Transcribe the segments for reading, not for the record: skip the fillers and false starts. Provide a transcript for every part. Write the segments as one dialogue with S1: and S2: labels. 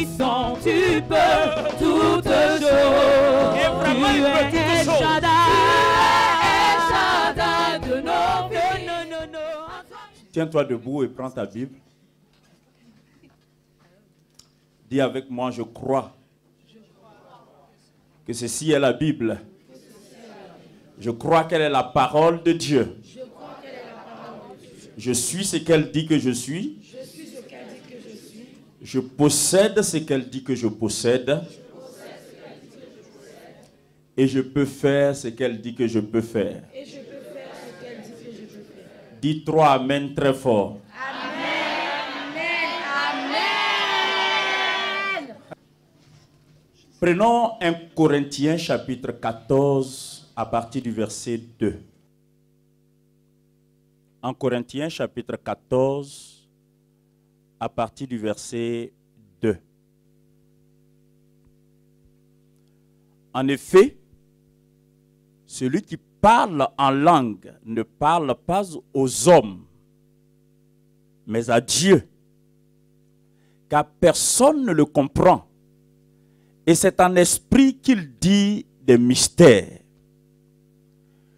S1: puissant, tu peux toutes choses.
S2: Et vraiment, il peut toutes
S1: El
S2: choses.
S1: Shaddai de nos vies. Non.
S3: Tiens-toi debout et prends ta Bible. Dis avec moi, je crois que ceci est la Bible. Je crois qu'elle est la parole de Dieu. Je suis ce qu'elle dit que je suis. Je possède ce qu'elle dit que je possède. Et je peux faire ce qu'elle dit que je peux faire. Dis 3 amen très fort. Prenons 1 Corinthiens chapitre 14 à partir du verset 2. 1 Corinthiens chapitre 14 à partir du verset 2. En effet, celui qui parle en langue ne parle pas aux hommes, mais à Dieu, car personne ne le comprend. Et c'est en esprit qu'il dit des mystères.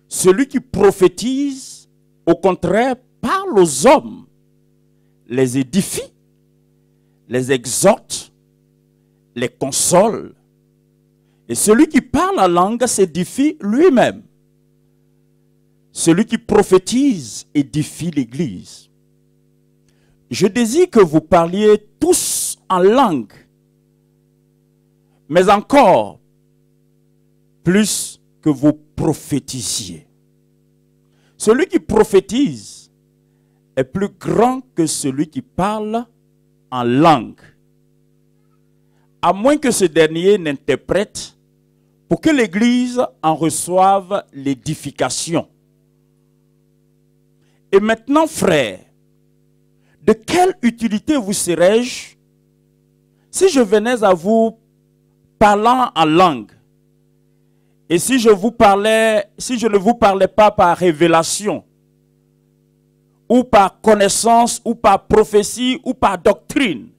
S3: Celui qui prophétise, au contraire, parle aux hommes, les édifie, les exhorte, les console. Et celui qui parle en langue s'édifie lui-même. Celui qui prophétise édifie l'Église. Je désire que vous parliez tous en langue, mais encore plus que vous prophétisiez. Celui qui prophétise est plus grand que celui qui parle en langue, à moins que ce dernier n'interprète pour que l'Église en reçoive l'édification. Et maintenant, frères, de quelle utilité vous serais-je si je venais à vous parlant en langue, et si je ne vous parlais pas par révélation, ou par connaissance, ou par prophétie, ou par doctrine?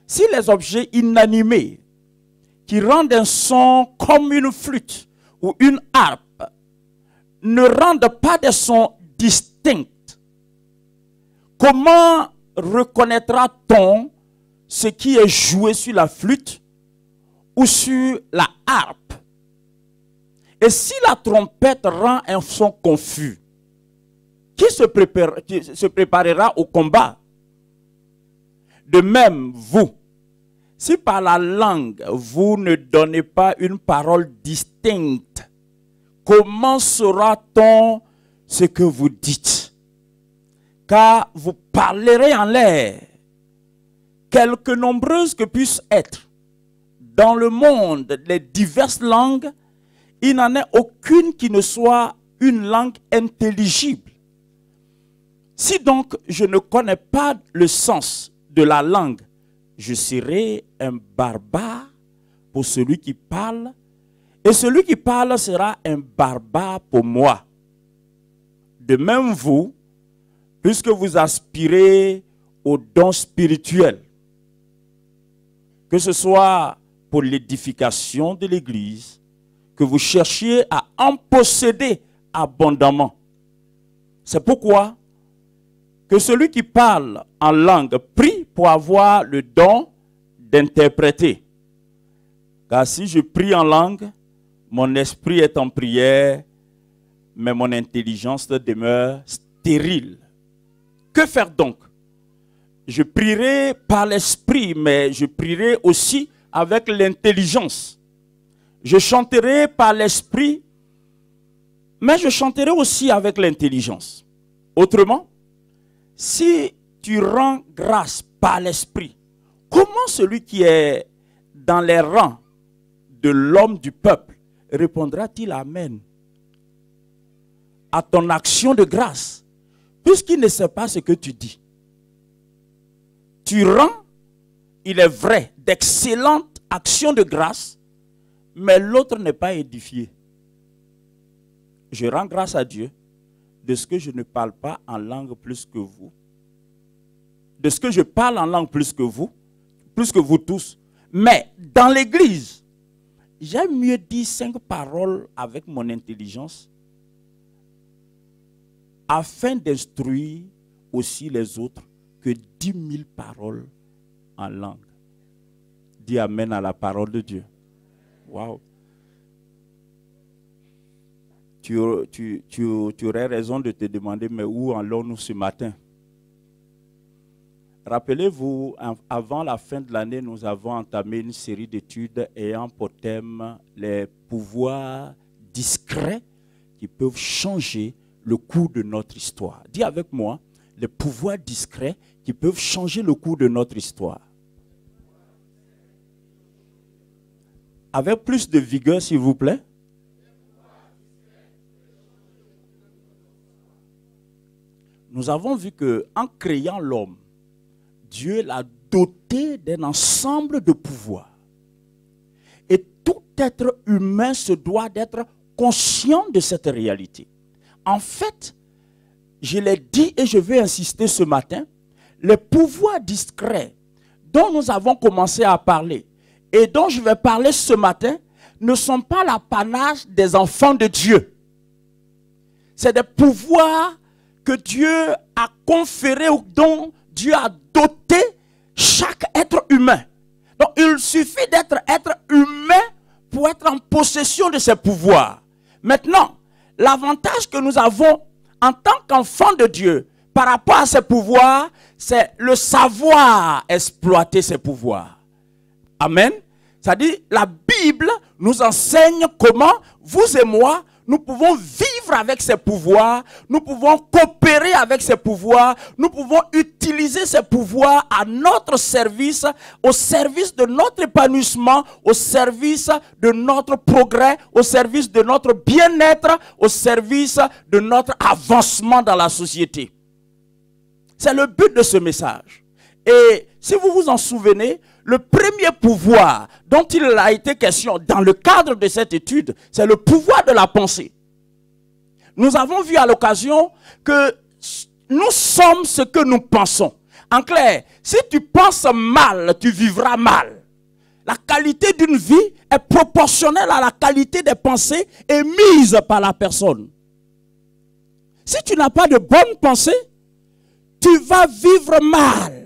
S3: Si les objets inanimés qui rendent un son comme une flûte ou une harpe ne rendent pas des sons distincts, comment reconnaîtra-t-on ce qui est joué sur la flûte ou sur la harpe? Et si la trompette rend un son confus, qui se préparera au combat? De même, vous, si par la langue vous ne donnez pas une parole distincte, comment saura-t-on ce que vous dites? Car vous parlerez en l'air. Quelque nombreuses que puissent être dans le monde les diverses langues, il n'en est aucune qui ne soit une langue intelligible. Si donc je ne connais pas le sens de la langue, je serai un barbare pour celui qui parle, et celui qui parle sera un barbare pour moi. De même vous, puisque vous aspirez aux dons spirituels, que ce soit pour l'édification de l'Église, que vous cherchiez à en posséder abondamment. C'est pourquoi que celui qui parle en langue prie pour avoir le don d'interpréter. Car si je prie en langue, mon esprit est en prière, mais mon intelligence demeure stérile. Que faire donc? Je prierai par l'esprit, mais je prierai aussi avec l'intelligence. Je chanterai par l'esprit, mais je chanterai aussi avec l'intelligence. Autrement, si tu rends grâce par l'esprit, comment celui qui est dans les rangs de l'homme du peuple répondra-t-il Amen à ton action de grâce, puisqu'il ne sait pas ce que tu dis? Tu rends, il est vrai, d'excellentes actions de grâce, mais l'autre n'est pas édifié. Je rends grâce à Dieu de ce que je ne parle pas en langue plus que vous, de ce que je parle en langue plus que vous, plus que vous tous. Mais dans l'église, j'aime mieux dire 5 paroles avec mon intelligence afin d'instruire aussi les autres que 10 000 paroles en langue. Dis amen à la parole de Dieu. Waouh. Tu aurais raison de te demander, mais où allons-nous ce matin? Rappelez-vous, avant la fin de l'année, nous avons entamé une série d'études ayant pour thème les pouvoirs discrets qui peuvent changer le cours de notre histoire. Dis avec moi, les pouvoirs discrets qui peuvent changer le cours de notre histoire. Avec plus de vigueur, s'il vous plaît. Nous avons vu qu'en créant l'homme, Dieu l'a doté d'un ensemble de pouvoirs. Et tout être humain se doit d'être conscient de cette réalité. En fait, je l'ai dit et je vais insister ce matin, les pouvoirs discrets dont nous avons commencé à parler et dont je vais parler ce matin ne sont pas l'apanage des enfants de Dieu. C'est des pouvoirs que Dieu a conférés ou dont Dieu a doté chaque être humain. Donc il suffit d'être humain pour être en possession de ces pouvoirs. Maintenant, l'avantage que nous avons en tant qu'enfants de Dieu par rapport à ces pouvoirs, c'est le savoir exploiter ces pouvoirs. Amen. C'est-à-dire, la Bible nous enseigne comment, vous et moi, nous pouvons vivre avec ces pouvoirs, nous pouvons coopérer avec ces pouvoirs, nous pouvons utiliser ces pouvoirs à notre service, au service de notre épanouissement, au service de notre progrès, au service de notre bien-être, au service de notre avancement dans la société. C'est le but de ce message. Et si vous vous en souvenez, le premier pouvoir dont il a été question dans le cadre de cette étude, c'est le pouvoir de la pensée. Nous avons vu à l'occasion que nous sommes ce que nous pensons. En clair, si tu penses mal, tu vivras mal. La qualité d'une vie est proportionnelle à la qualité des pensées émises par la personne. Si tu n'as pas de bonnes pensées, tu vas vivre mal.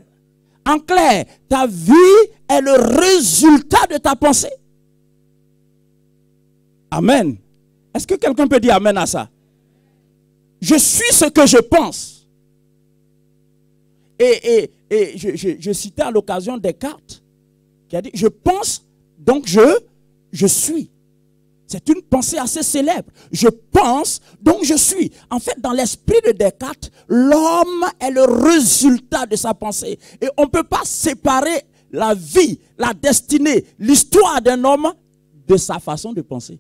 S3: En clair, ta vie est le résultat de ta pensée. Amen. Est-ce que quelqu'un peut dire amen à ça? Je suis ce que je pense. Et je citais à l'occasion Descartes qui a dit, je pense, donc je suis. C'est une pensée assez célèbre. Je pense, donc je suis. En fait, dans l'esprit de Descartes, l'homme est le résultat de sa pensée. Et on ne peut pas séparer la vie, la destinée, l'histoire d'un homme de sa façon de penser.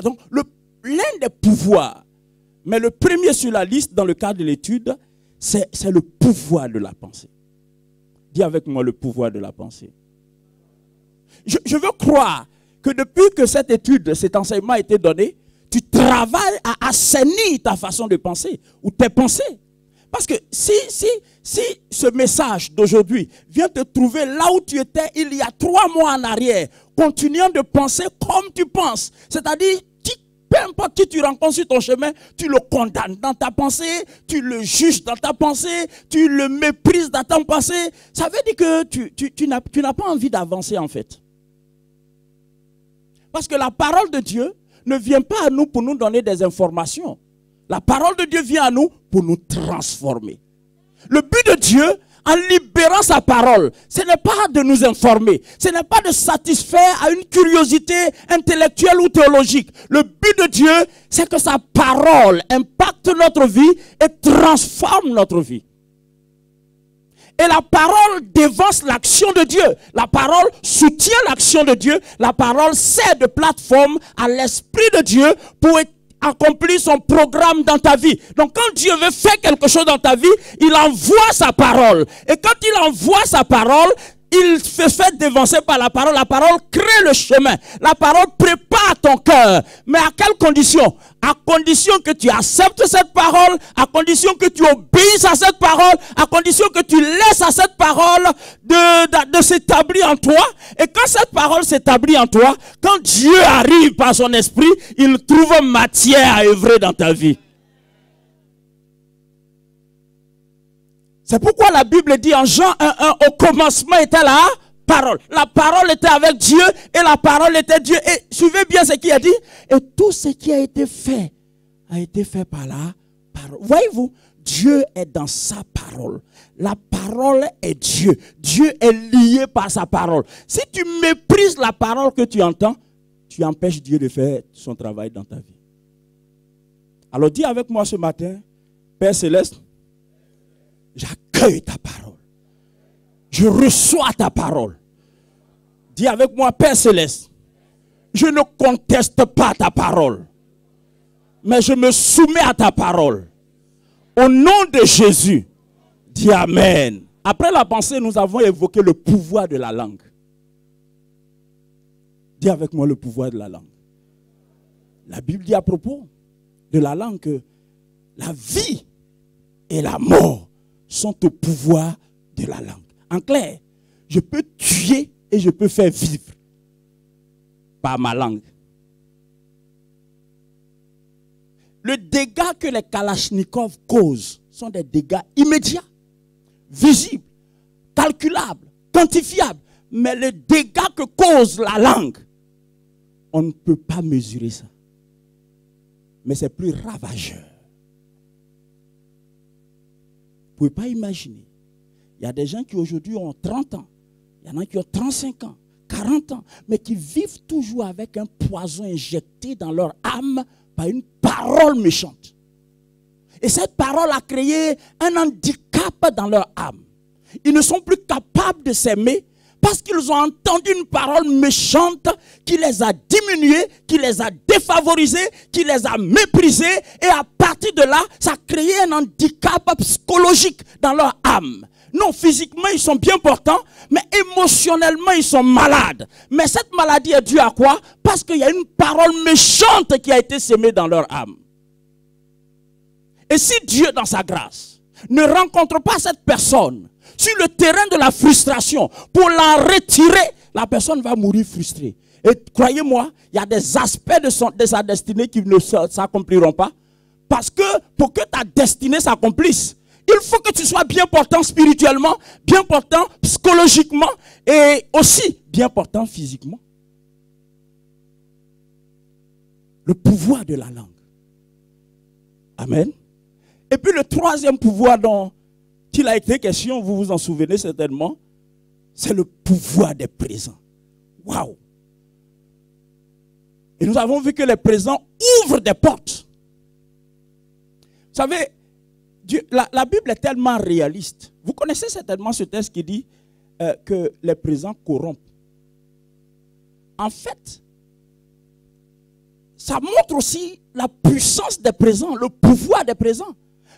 S3: Donc, l'un des pouvoirs, mais le premier sur la liste dans le cadre de l'étude, c'est le pouvoir de la pensée. Dis avec moi le pouvoir de la pensée. Je veux croire que depuis que cette étude, cet enseignement a été donné, tu travailles à assainir ta façon de penser ou tes pensées. Parce que si ce message d'aujourd'hui vient te trouver là où tu étais il y a 3 mois en arrière, continuant de penser comme tu penses, c'est-à-dire peu importe qui tu rencontres sur ton chemin, tu le condamnes dans ta pensée, tu le juges dans ta pensée, tu le méprises dans ta pensée, ça veut dire que tu n'as pas envie d'avancer en fait. Parce que la parole de Dieu ne vient pas à nous pour nous donner des informations. La parole de Dieu vient à nous pour nous transformer. Le but de Dieu, en libérant sa parole, ce n'est pas de nous informer, ce n'est pas de satisfaire à une curiosité intellectuelle ou théologique. Le but de Dieu, c'est que sa parole impacte notre vie et transforme notre vie. Et la parole dévance l'action de Dieu. La parole soutient l'action de Dieu. La parole sert de plateforme à l'Esprit de Dieu pour accomplir son programme dans ta vie. Donc quand Dieu veut faire quelque chose dans ta vie, il envoie sa parole. Et quand il envoie sa parole, il se fait dévancer par la parole. La parole crée le chemin. La parole prépare ton cœur. Mais à quelle condition? À condition que tu acceptes cette parole, à condition que tu obéisses à cette parole, à condition que tu laisses à cette parole de s'établir en toi. Et quand cette parole s'établit en toi, quand Dieu arrive par son esprit, il trouve matière à œuvrer dans ta vie. C'est pourquoi la Bible dit en Jean 1:1, au commencement était la parole. La parole était avec Dieu et la parole était Dieu. Et suivez bien ce qu'il a dit. Et tout ce qui a été fait par la parole. Voyez-vous, Dieu est dans sa parole. La parole est Dieu. Dieu est lié par sa parole. Si tu méprises la parole que tu entends, tu empêches Dieu de faire son travail dans ta vie. Alors dis avec moi ce matin, Père Céleste, j'accueille ta parole. Je reçois ta parole. Dis avec moi, Père Céleste, je ne conteste pas ta parole, mais je me soumets à ta parole. Au nom de Jésus, dis Amen. Après la pensée, nous avons évoqué le pouvoir de la langue. Dis avec moi le pouvoir de la langue. La Bible dit à propos de la langue que la vie et la mort sont au pouvoir de la langue. En clair, je peux tuer et je peux faire vivre par ma langue. Le dégât que les Kalachnikov causent sont des dégâts immédiats, visibles, calculables, quantifiables. Mais le dégât que cause la langue, on ne peut pas mesurer ça. Mais c'est plus ravageur. Vous ne pouvez pas imaginer. Il y a des gens qui aujourd'hui ont 30 ans. Il y en a qui ont 35 ans, 40 ans. Mais qui vivent toujours avec un poison injecté dans leur âme par une parole méchante. Et cette parole a créé un handicap dans leur âme. Ils ne sont plus capables de s'aimer parce qu'ils ont entendu une parole méchante qui les a diminués, qui les a défavorisés, qui les a méprisés. Et à partir de là, ça a créé un handicap psychologique dans leur âme. Non, physiquement, ils sont bien portants, mais émotionnellement, ils sont malades. Mais cette maladie est due à quoi? Parce qu'il y a une parole méchante qui a été sémée dans leur âme. Et si Dieu, dans sa grâce, ne rencontre pas cette personne sur le terrain de la frustration pour la retirer, la personne va mourir frustrée. Et croyez-moi, il y a des aspects de sa destinée qui ne s'accompliront pas. Parce que pour que ta destinée s'accomplisse, il faut que tu sois bien portant spirituellement, bien portant psychologiquement et aussi bien portant physiquement. Le pouvoir de la langue. Amen. Et puis le troisième pouvoir dont il a été question, vous vous en souvenez certainement, c'est le pouvoir des présents. Waouh! Et nous avons vu que les présents ouvrent des portes. Vous savez, la Bible est tellement réaliste. Vous connaissez certainement ce texte qui dit que les présents corrompent. En fait, ça montre aussi la puissance des présents, le pouvoir des présents.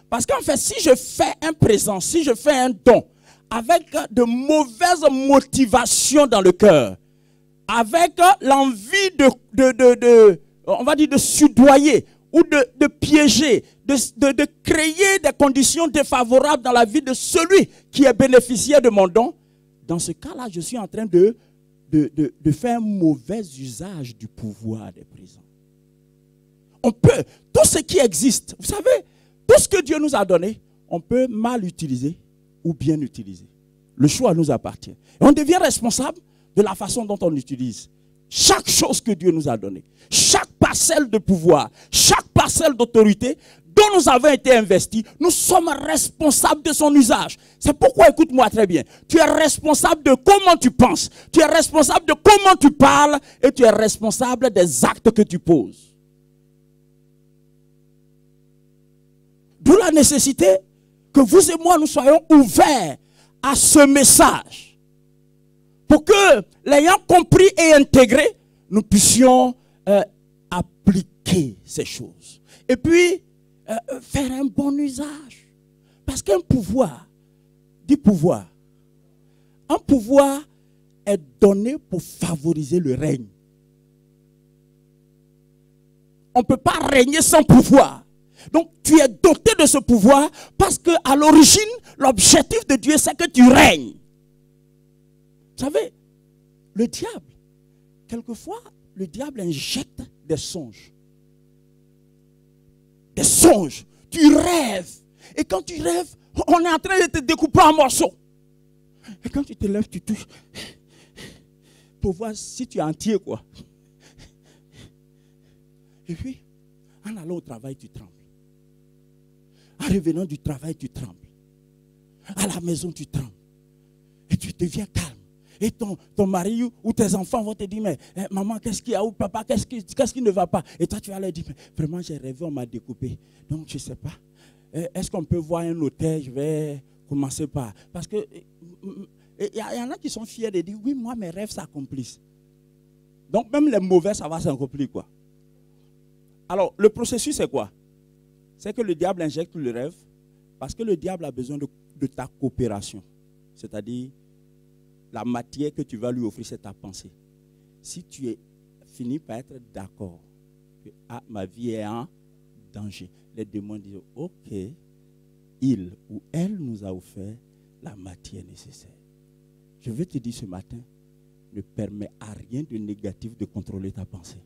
S3: Parce qu'en fait, si je fais un présent, si je fais un don, avec de mauvaises motivations dans le cœur, avec l'envie on va dire de soudoyer ou de piéger, de créer des conditions défavorables dans la vie de celui qui est bénéficiaire de mon don, dans ce cas-là, je suis en train de faire un mauvais usage du pouvoir des présents. On peut, tout ce qui existe, vous savez, tout ce que Dieu nous a donné, on peut mal utiliser ou bien utiliser. Le choix nous appartient. Et on devient responsable de la façon dont on utilise chaque chose que Dieu nous a donnée. Chaque parcelle de pouvoir, chaque parcelle d'autorité dont nous avons été investis, nous sommes responsables de son usage. C'est pourquoi, écoute-moi très bien, tu es responsable de comment tu penses, tu es responsable de comment tu parles et tu es responsable des actes que tu poses. D'où la nécessité que vous et moi, nous soyons ouverts à ce message. Pour que, l'ayant compris et intégré, nous puissions appliquer ces choses. Et puis, faire un bon usage. Parce qu'un pouvoir, dit pouvoir, Un pouvoir est donné pour favoriser le règne. On ne peut pas régner sans pouvoir. Donc tu es doté de ce pouvoir parce qu'à l'origine, l'objectif de Dieu, c'est que tu règnes. Vous savez, le diable, quelquefois, le diable injecte des songes. Des songes. Tu rêves. Et quand tu rêves, on est en train de te découper en morceaux. Et quand tu te lèves, tu touches. Pour voir si tu es entier, quoi. Et puis, en allant au travail, tu trembles. En revenant du travail, tu trembles. À la maison, tu trembles. Et tu deviens calme. Et ton mari ou tes enfants vont te dire, mais maman, qu'est-ce qu'il y a? Ou papa, qu'est-ce qui ne va pas? Et toi, tu vas leur dire, mais vraiment, j'ai rêvé, on m'a découpé. Donc, je ne sais pas. Est-ce qu'on peut voir un hôtel? Je vais commencer par... Parce que il y en a qui sont fiers de dire, oui, moi, mes rêves s'accomplissent. Donc, même les mauvais, ça va s'accomplir, quoi. Alors, le processus, c'est quoi? C'est que le diable injecte le rêve parce que le diable a besoin de ta coopération. C'est-à-dire, la matière que tu vas lui offrir, c'est ta pensée. Si tu es fini par être d'accord que ma vie est en danger, les démons disent, ok, il ou elle nous a offert la matière nécessaire. Je veux te dire ce matin, ne permets à rien de négatif de contrôler ta pensée.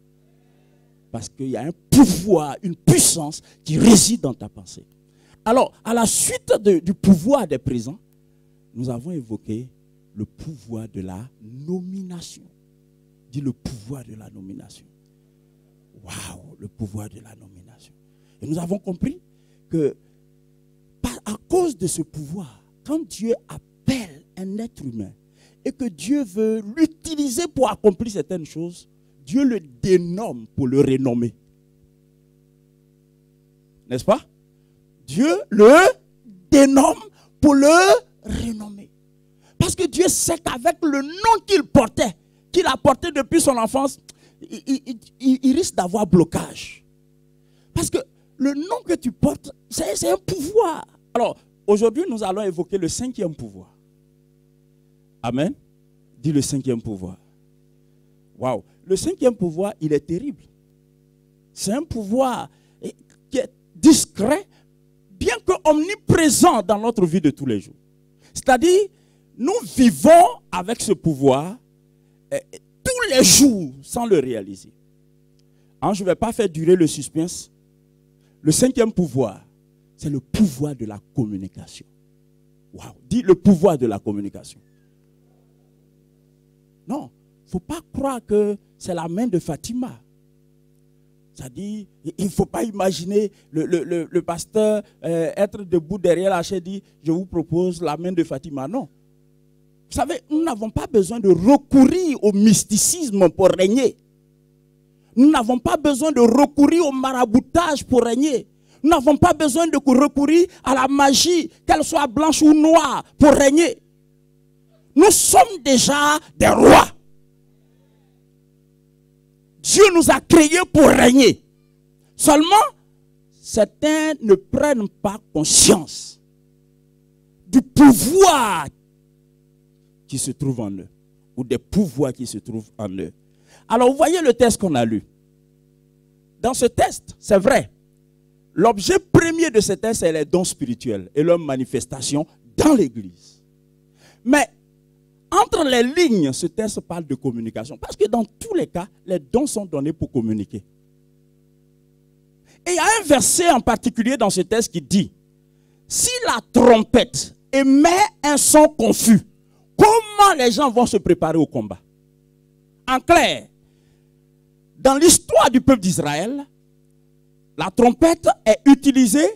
S3: Parce qu'il y a un pouvoir, une puissance qui réside dans ta pensée. Alors, à la suite du pouvoir des présents, nous avons évoqué le pouvoir de la nomination. Dis le pouvoir de la nomination. Waouh, le pouvoir de la nomination. Et nous avons compris que, à cause de ce pouvoir, quand Dieu appelle un être humain et que Dieu veut l'utiliser pour accomplir certaines choses, Dieu le dénomme pour le renommer. N'est-ce pas? Dieu le dénomme pour le renommer. Parce que Dieu sait qu'avec le nom qu'il portait, qu'il a porté depuis son enfance, il risque d'avoir blocage. Parce que le nom que tu portes, c'est un pouvoir. Alors, aujourd'hui, nous allons évoquer le 5e pouvoir. Amen. Dis le 5e pouvoir. Waouh. Le 5e pouvoir, il est terrible. C'est un pouvoir qui est discret, bien que omniprésent dans notre vie de tous les jours. C'est-à-dire, nous vivons avec ce pouvoir tous les jours sans le réaliser. Alors, je ne vais pas faire durer le suspense. Le 5e pouvoir, c'est le pouvoir de la communication. Waouh. Dis le pouvoir de la communication. Non, il ne faut pas croire que c'est la main de Fatima. C'est-à-dire, il ne faut pas imaginer le pasteur être debout derrière la chaise et dire, je vous propose la main de Fatima. Non. Vous savez, nous n'avons pas besoin de recourir au mysticisme pour régner. Nous n'avons pas besoin de recourir au maraboutage pour régner. Nous n'avons pas besoin de recourir à la magie, qu'elle soit blanche ou noire, pour régner. Nous sommes déjà des rois. Dieu nous a créés pour régner. Seulement, certains ne prennent pas conscience du pouvoir qui se trouve en eux, ou des pouvoirs qui se trouvent en eux. Alors, vous voyez le texte qu'on a lu. Dans ce texte, c'est vrai, l'objet premier de ce texte, c'est les dons spirituels et leur manifestation dans l'Église. Mais, entre les lignes, ce texte parle de communication. Parce que dans tous les cas, les dons sont donnés pour communiquer. Et il y a un verset en particulier dans ce texte qui dit, si la trompette émet un son confus, comment les gens vont se préparer au combat? En clair, dans l'histoire du peuple d'Israël, la trompette est utilisée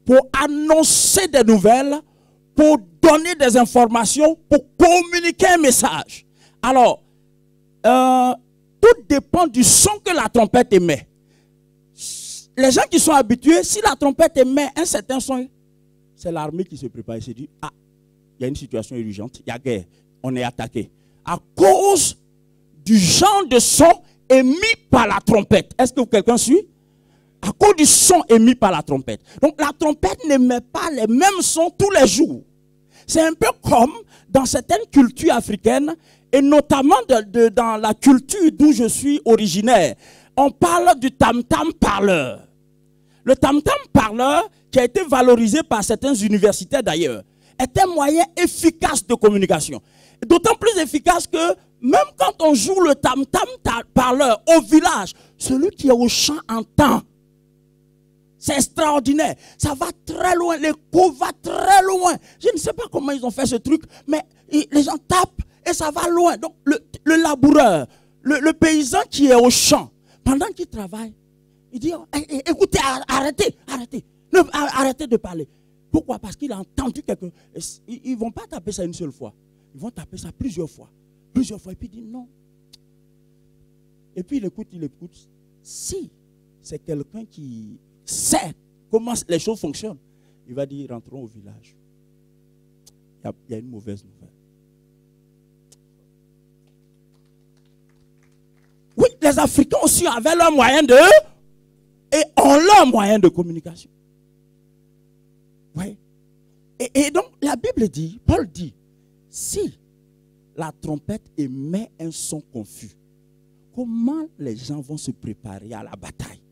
S3: pour annoncer des nouvelles, pour donner des informations, pour communiquer un message. Alors, tout dépend du son que la trompette émet. Les gens qui sont habitués, si la trompette émet un certain son, c'est l'armée qui se prépare et se dit, ah, il y a une situation urgente, il y a guerre, on est attaqué. À cause du genre de son émis par la trompette. Est-ce que quelqu'un suit? À cause du son émis par la trompette. Donc la trompette n'émet pas les mêmes sons tous les jours. C'est un peu comme dans certaines cultures africaines, et notamment dans la culture d'où je suis originaire, on parle du tam-tam parleur. Le tam-tam parleur, qui a été valorisé par certains universitaires d'ailleurs, est un moyen efficace de communication. D'autant plus efficace que même quand on joue le tam-tam parleur au village, celui qui est au champ entend. C'est extraordinaire. Ça va très loin. L'écho va très loin. Je ne sais pas comment ils ont fait ce truc, mais les gens tapent et ça va loin. Donc le laboureur, le paysan qui est au champ, pendant qu'il travaille, il dit, écoutez, arrêtez, arrêtez de parler. Pourquoi? Parce qu'il a entendu quelque chose. Ils ne vont pas taper ça une seule fois. Ils vont taper ça plusieurs fois. Plusieurs fois. Et puis il dit non. Et puis il écoute. Si c'est quelqu'un qui sait comment les choses fonctionnent, il va dire, rentrons au village. Il y a une mauvaise nouvelle. Oui, les Africains aussi avaient leur moyen de... et ont leur moyen de communication. Oui. Et donc, la Bible dit, Paul dit, si la trompette émet un son confus, comment les gens vont se préparer à la bataille?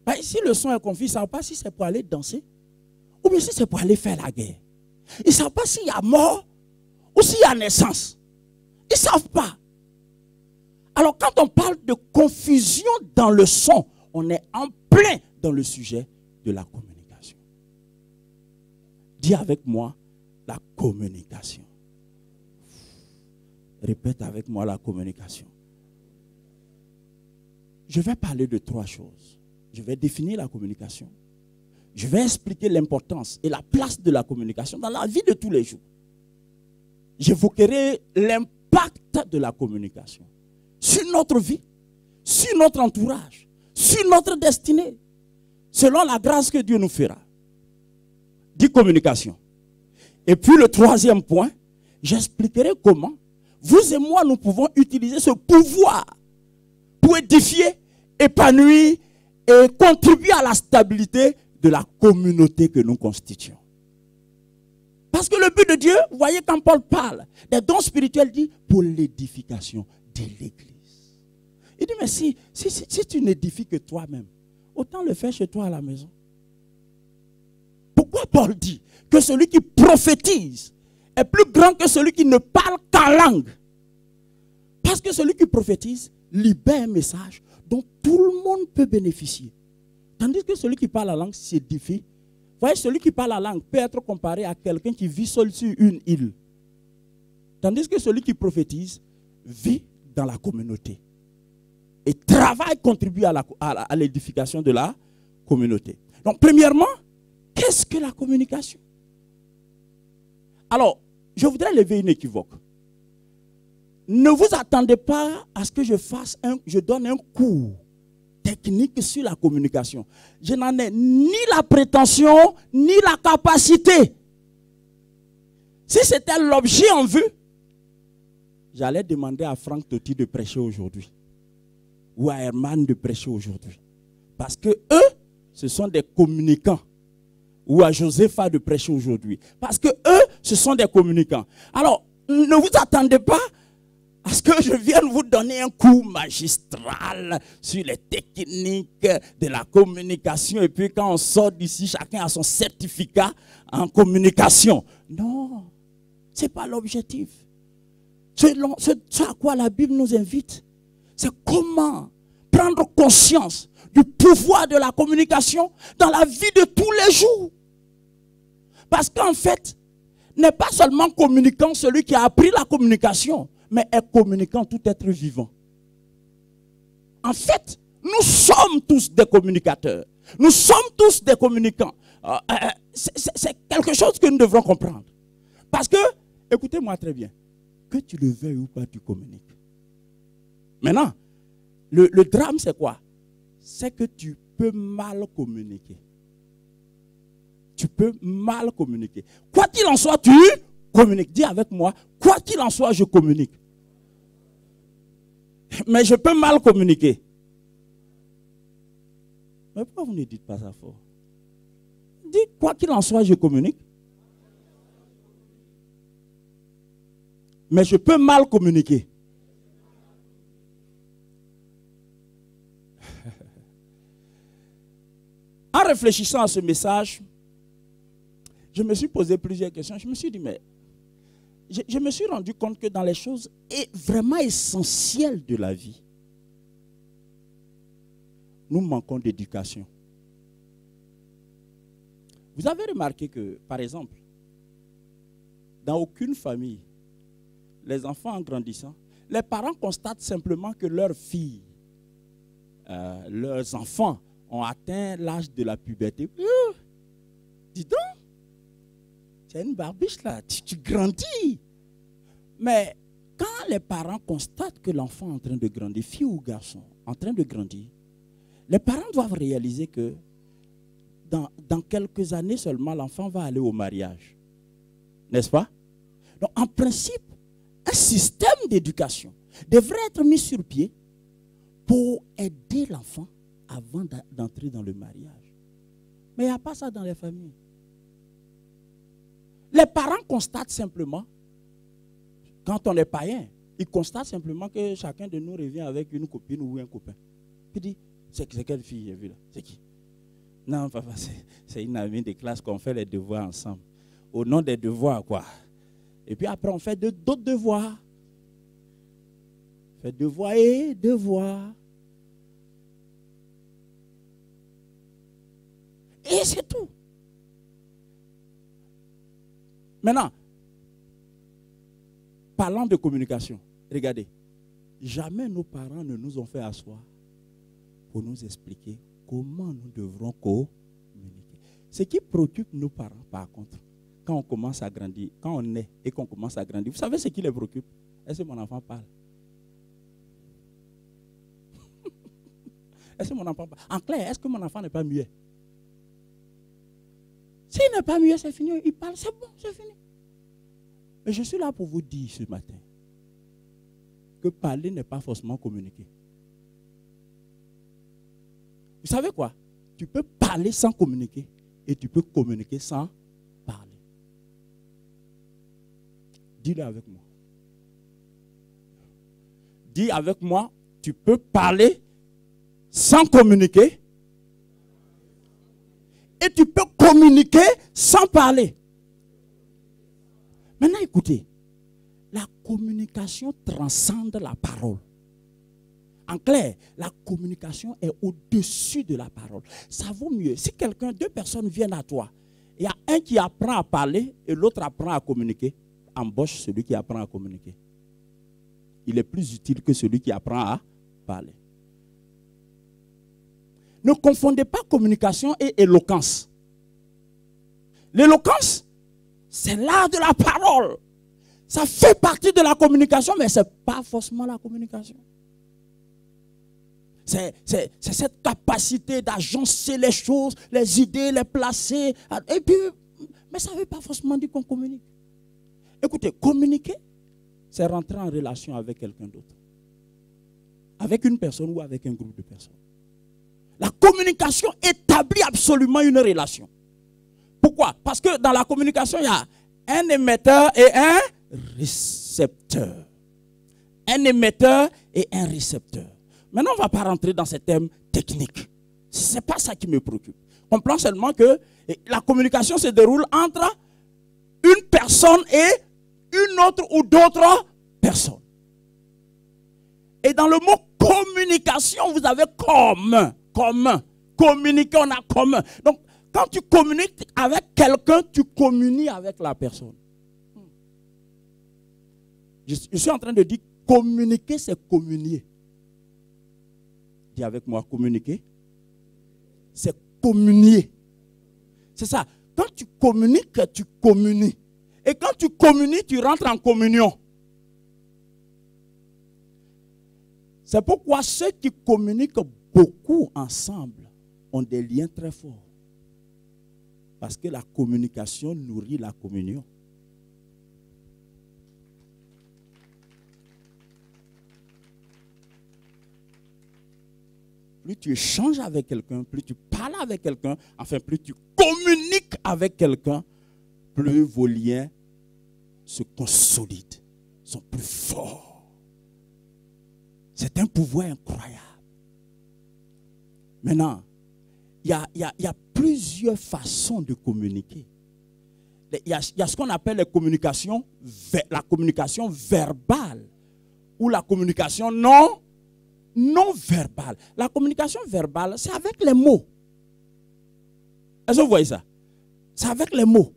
S3: Ben, si le son est confus, ils ne savent pas si c'est pour aller danser ou bien si c'est pour aller faire la guerre. Ils ne savent pas s'il y a mort ou s'il y a naissance. Ils ne savent pas. Alors, quand on parle de confusion dans le son, on est en plein dans le sujet de la communication. Dis avec moi, la communication. Répète avec moi la communication. Je vais parler de trois choses. Je vais définir la communication. Je vais expliquer l'importance et la place de la communication dans la vie de tous les jours. J'évoquerai l'impact de la communication sur notre vie, sur notre entourage, sur notre destinée, selon la grâce que Dieu nous fera. Dis communication. Et puis le troisième point, j'expliquerai comment vous et moi nous pouvons utiliser ce pouvoir pour édifier, épanouir et contribuer à la stabilité de la communauté que nous constituons. Parce que le but de Dieu, vous voyez quand Paul parle des dons spirituels, dit pour l'édification de l'Église. Il dit mais si tu n'édifies que toi-même, autant le faire chez toi à la maison. Pourquoi Paul dit que celui qui prophétise est plus grand que celui qui ne parle qu'en langue? Parce que celui qui prophétise libère un message dont tout le monde peut bénéficier. Tandis que celui qui parle la langue s'édifie. Vous voyez, celui qui parle la langue peut être comparé à quelqu'un qui vit seul sur une île. Tandis que celui qui prophétise vit dans la communauté. Et travaille, contribue à l'édification de la communauté. Donc, premièrement, qu'est-ce que la communication? Alors, je voudrais lever une équivoque. Ne vous attendez pas à ce que je donne un cours technique sur la communication. Je n'en ai ni la prétention, ni la capacité. Si c'était l'objet en vue, j'allais demander à Franck Totti de prêcher aujourd'hui. Ou à Herman de prêcher aujourd'hui. Parce que eux, ce sont des communicants. Ou à Josepha de prêcher aujourd'hui. Parce que eux, ce sont des communicants. Alors, ne vous attendez pas à ce que je vienne vous donner un cours magistral sur les techniques de la communication. Et puis quand on sort d'ici, chacun a son certificat en communication. Non, ce n'est pas l'objectif. Ce à quoi la Bible nous invite, c'est comment prendre conscience du pouvoir de la communication dans la vie de tous les jours. Parce qu'en fait, n'est pas seulement communicant celui qui a appris la communication, mais est communicant tout être vivant. En fait, nous sommes tous des communicateurs. Nous sommes tous des communicants. C'est quelque chose que nous devrons comprendre. Parce que, écoutez-moi très bien, que tu le veuilles ou pas, tu communiques. Maintenant, le drame c'est quoi? C'est que tu peux mal communiquer. Tu peux mal communiquer. Quoi qu'il en soit, tu communiques. Dis avec moi, quoi qu'il en soit, je communique. Mais je peux mal communiquer. Mais pourquoi vous ne dites pas ça fort? Dis, quoi qu'il en soit, je communique. Mais je peux mal communiquer. En réfléchissant à ce message, je me suis posé plusieurs questions. Je me suis dit, mais je me suis rendu compte que dans les choses vraiment essentielles de la vie, nous manquons d'éducation. Vous avez remarqué que, par exemple, dans aucune famille, les enfants en grandissant, les parents constatent simplement que leurs filles, leurs enfants ont atteint l'âge de la puberté. Dis donc, tu as une barbiche là, tu grandis. Mais quand les parents constatent que l'enfant est en train de grandir, fille ou garçon, en train de grandir, les parents doivent réaliser que dans quelques années seulement, l'enfant va aller au mariage. N'est-ce pas? Donc, en principe, un système d'éducation devrait être mis sur pied pour aider l'enfant avant d'entrer dans le mariage. Mais il n'y a pas ça dans les familles. Les parents constatent simplement, quand on est païen, ils constatent simplement que chacun de nous revient avec une copine ou un copain. Puis dit, c'est quelle fille j'ai vu là? C'est qui? Non, papa, c'est une amie de classe qu'on fait les devoirs ensemble. Au nom des devoirs, quoi. Et puis après, on fait d'autres devoirs. Fait devoirs et devoirs. Et c'est tout. Maintenant, parlant de communication, regardez, jamais nos parents ne nous ont fait asseoir pour nous expliquer comment nous devrons communiquer. Ce qui préoccupe nos parents, par contre, quand on commence à grandir, quand on est et qu'on commence à grandir, vous savez ce qui les préoccupe? Est-ce que mon enfant parle? Est-ce que mon enfant parle? En clair, est-ce que mon enfant n'est pas muet? S'il n'est pas muet, c'est fini. Il parle, c'est bon, c'est fini. Mais je suis là pour vous dire ce matin que parler n'est pas forcément communiquer. Vous savez quoi? Tu peux parler sans communiquer et tu peux communiquer sans parler. Dis-le avec moi. Dis avec moi, tu peux parler sans communiquer et tu peux communiquer sans parler. Maintenant, écoutez, la communication transcende la parole. En clair, la communication est au-dessus de la parole. Ça vaut mieux. Si deux personnes viennent à toi, il y a un qui apprend à parler et l'autre apprend à communiquer, embauche celui qui apprend à communiquer. Il est plus utile que celui qui apprend à parler. Ne confondez pas communication et éloquence. L'éloquence, c'est l'art de la parole. Ça fait partie de la communication, mais ce n'est pas forcément la communication. C'est cette capacité d'agencer les choses, les idées, les placer. Et puis, mais ça ne veut pas forcément dire qu'on communique. Écoutez, communiquer, c'est rentrer en relation avec quelqu'un d'autre. Avec une personne ou avec un groupe de personnes. La communication établit absolument une relation. Pourquoi? Parce que dans la communication, il y a un émetteur et un récepteur. Un émetteur et un récepteur. Maintenant, on ne va pas rentrer dans ces thèmes techniques. Ce n'est pas ça qui me préoccupe. Comprends seulement que la communication se déroule entre une personne et une autre ou d'autres personnes. Et dans le mot communication, vous avez commun. Communiquer, on a commun. Donc, quand tu communiques avec quelqu'un, tu communies avec la personne. Je suis en train de dire communiquer, c'est communier. Dis avec moi, communiquer, c'est communier. C'est ça. Quand tu communiques, tu communies. Et quand tu communies, tu rentres en communion. C'est pourquoi ceux qui communiquent beaucoup ensemble ont des liens très forts. Parce que la communication nourrit la communion. Plus tu échanges avec quelqu'un, plus tu parles avec quelqu'un, enfin plus tu communiques avec quelqu'un, plus vos liens se consolident, sont plus forts. C'est un pouvoir incroyable. Maintenant, il y a plusieurs façons de communiquer. Il y a ce qu'on appelle la communication verbale ou la communication non verbale. La communication verbale, c'est avec les mots. Est-ce que vous voyez ça? C'est avec les mots.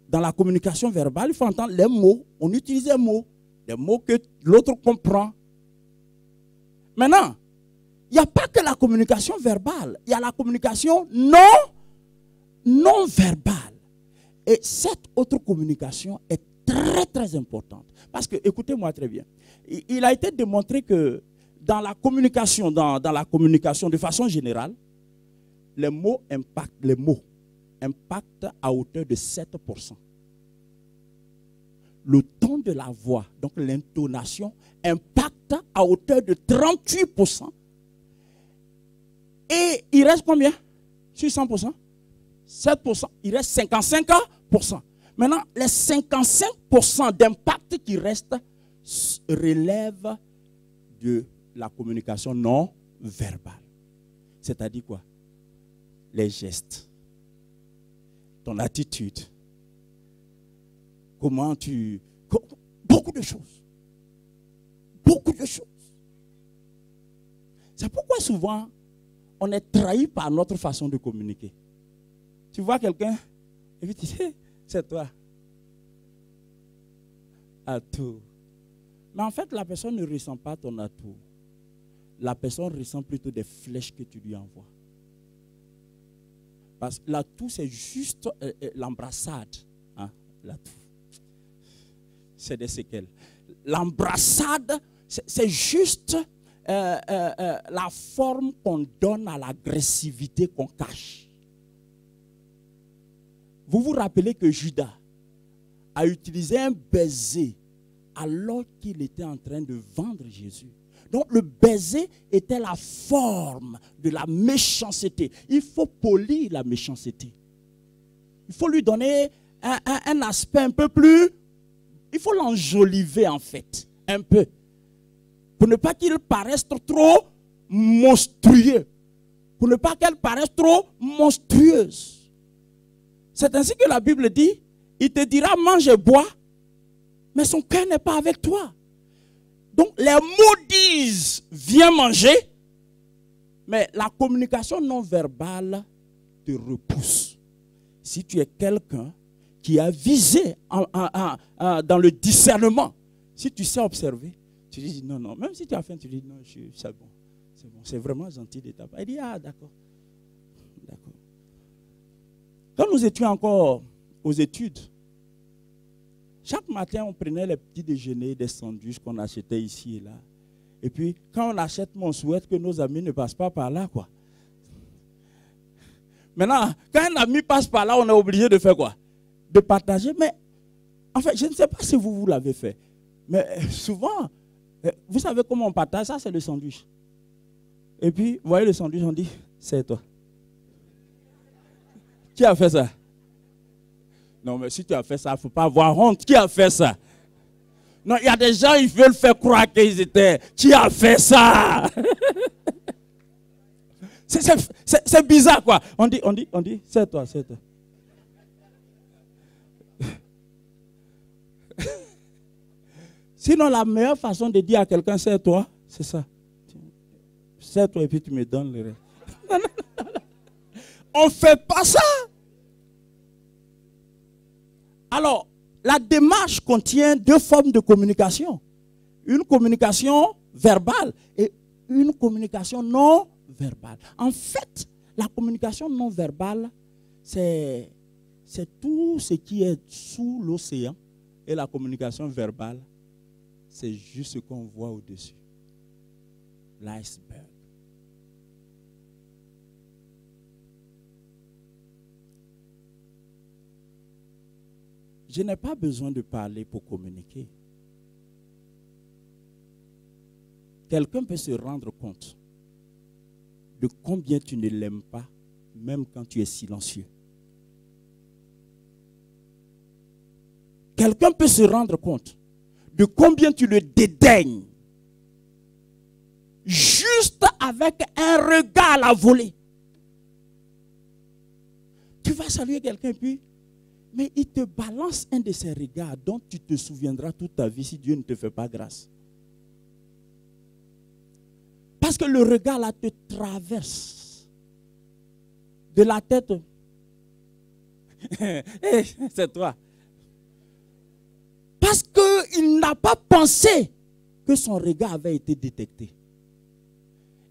S3: Dans la communication verbale, il faut entendre les mots. On utilise les mots que l'autre comprend. Maintenant, il n'y a pas que la communication verbale. Il y a la communication non verbale. Et cette autre communication est très très importante. Parce que, écoutez-moi très bien, il a été démontré que dans la communication de façon générale, les mots impactent à hauteur de 7%. Le ton de la voix, donc l'intonation, impacte à hauteur de 38%. Et il reste combien? Sur 100%? 7%. Il reste 55%. Maintenant, les 55% d'impact qui restent relèvent de la communication non verbale. C'est-à-dire quoi? Les gestes, ton attitude, comment tu... Beaucoup de choses. Beaucoup de choses. C'est pourquoi souvent, on est trahi par notre façon de communiquer. Tu vois quelqu'un, et puis tu dis, c'est toi. Atout. Mais en fait, la personne ne ressent pas ton atout. La personne ressent plutôt des flèches que tu lui envoies. Parce que l'atout, c'est juste l'embrassade. Hein? L'atout. C'est des séquelles. L'embrassade, c'est juste la forme qu'on donne à l'agressivité qu'on cache. Vous vous rappelez que Judas a utilisé un baiser alors qu'il était en train de vendre Jésus. Donc le baiser était la forme de la méchanceté. Il faut polir la méchanceté. Il faut lui donner un aspect un peu plus... Il faut l'enjoliver en fait, un peu. Pour ne pas qu'il paraisse trop monstrueux. Pour ne pas qu'elle paraisse trop monstrueuse. C'est ainsi que la Bible dit, il te dira mange et bois, mais son cœur n'est pas avec toi. Donc les mots disent viens manger, mais la communication non verbale te repousse. Si tu es quelqu'un qui a visé dans le discernement, si tu sais observer, tu dis non, même si tu as faim, tu dis non, c'est bon, c'est vraiment gentil de ta part. Il dit ah d'accord. Quand nous étions encore aux études, chaque matin, on prenait les petits déjeuners, des sandwichs qu'on achetait ici et là. Et puis, quand on achète, on souhaite que nos amis ne passent pas par là, quoi. Maintenant, quand un ami passe par là, on est obligé de faire quoi? De partager. Mais, en fait, je ne sais pas si vous l'avez fait. Mais souvent, vous savez comment on partage? Ça, c'est le sandwich. Et puis, vous voyez le sandwich, on dit, c'est toi. Qui a fait ça? Non, mais si tu as fait ça, il ne faut pas avoir honte. Qui a fait ça? Non, il y a des gens, ils veulent faire croire qu'ils étaient. Qui a fait ça? C'est bizarre, quoi. On dit, c'est toi. Sinon, la meilleure façon de dire à quelqu'un, c'est toi, c'est ça. C'est toi et puis tu me donnes le reste. Non. On ne fait pas ça. Alors, la démarche contient deux formes de communication. Une communication verbale et une communication non verbale. En fait, la communication non verbale, c'est tout ce qui est sous l'océan. Et la communication verbale, c'est juste ce qu'on voit au-dessus. L'iceberg. Je n'ai pas besoin de parler pour communiquer. Quelqu'un peut se rendre compte de combien tu ne l'aimes pas, même quand tu es silencieux. Quelqu'un peut se rendre compte de combien tu le dédaignes. Juste avec un regard à la volée. Tu vas saluer quelqu'un puis, mais il te balance un de ces regards dont tu te souviendras toute ta vie si Dieu ne te fait pas grâce. Parce que le regard là te traverse de la tête. C'est toi. Parce qu'il n'a pas pensé que son regard avait été détecté.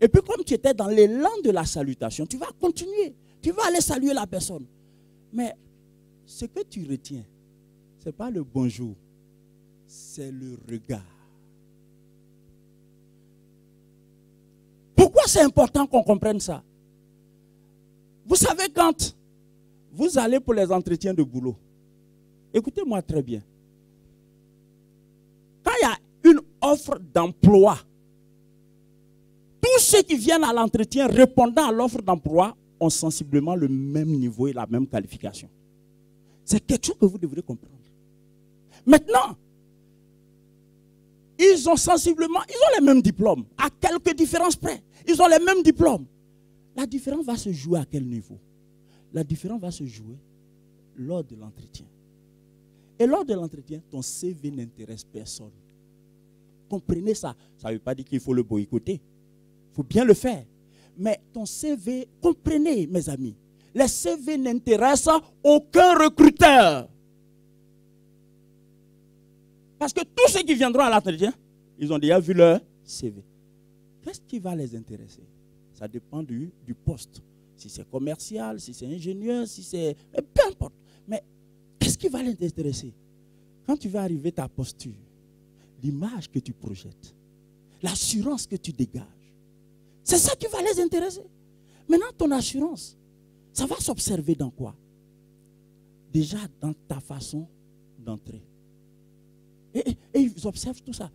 S3: Et puis comme tu étais dans l'élan de la salutation, tu vas continuer. Tu vas aller saluer la personne. Mais ce que tu retiens, ce n'est pas le bonjour, c'est le regard. Pourquoi c'est important qu'on comprenne ça? Vous savez, quand vous allez pour les entretiens de boulot, écoutez-moi très bien. Quand il y a une offre d'emploi, tous ceux qui viennent à l'entretien répondant à l'offre d'emploi ont sensiblement le même niveau et la même qualification. C'est quelque chose que vous devrez comprendre. Maintenant, ils ont sensiblement, ils ont les mêmes diplômes, à quelques différences près. Ils ont les mêmes diplômes. La différence va se jouer à quel niveau? La différence va se jouer lors de l'entretien. Et lors de l'entretien, ton CV n'intéresse personne. Comprenez ça. Ça ne veut pas dire qu'il faut le boycotter. Il faut bien le faire. Mais ton CV, comprenez mes amis, les CV n'intéressent aucun recruteur. Parce que tous ceux qui viendront à l'entretien, ils ont déjà vu leur CV. Qu'est-ce qui va les intéresser? Ça dépend du poste. Si c'est commercial, si c'est ingénieur, si c'est... Peu importe. Mais qu'est-ce qui va les intéresser? Quand tu vas arriver, ta posture, l'image que tu projettes, l'assurance que tu dégages, c'est ça qui va les intéresser. Maintenant, ton assurance, ça va s'observer dans quoi? Déjà dans ta façon d'entrer. Et ils observent tout ça.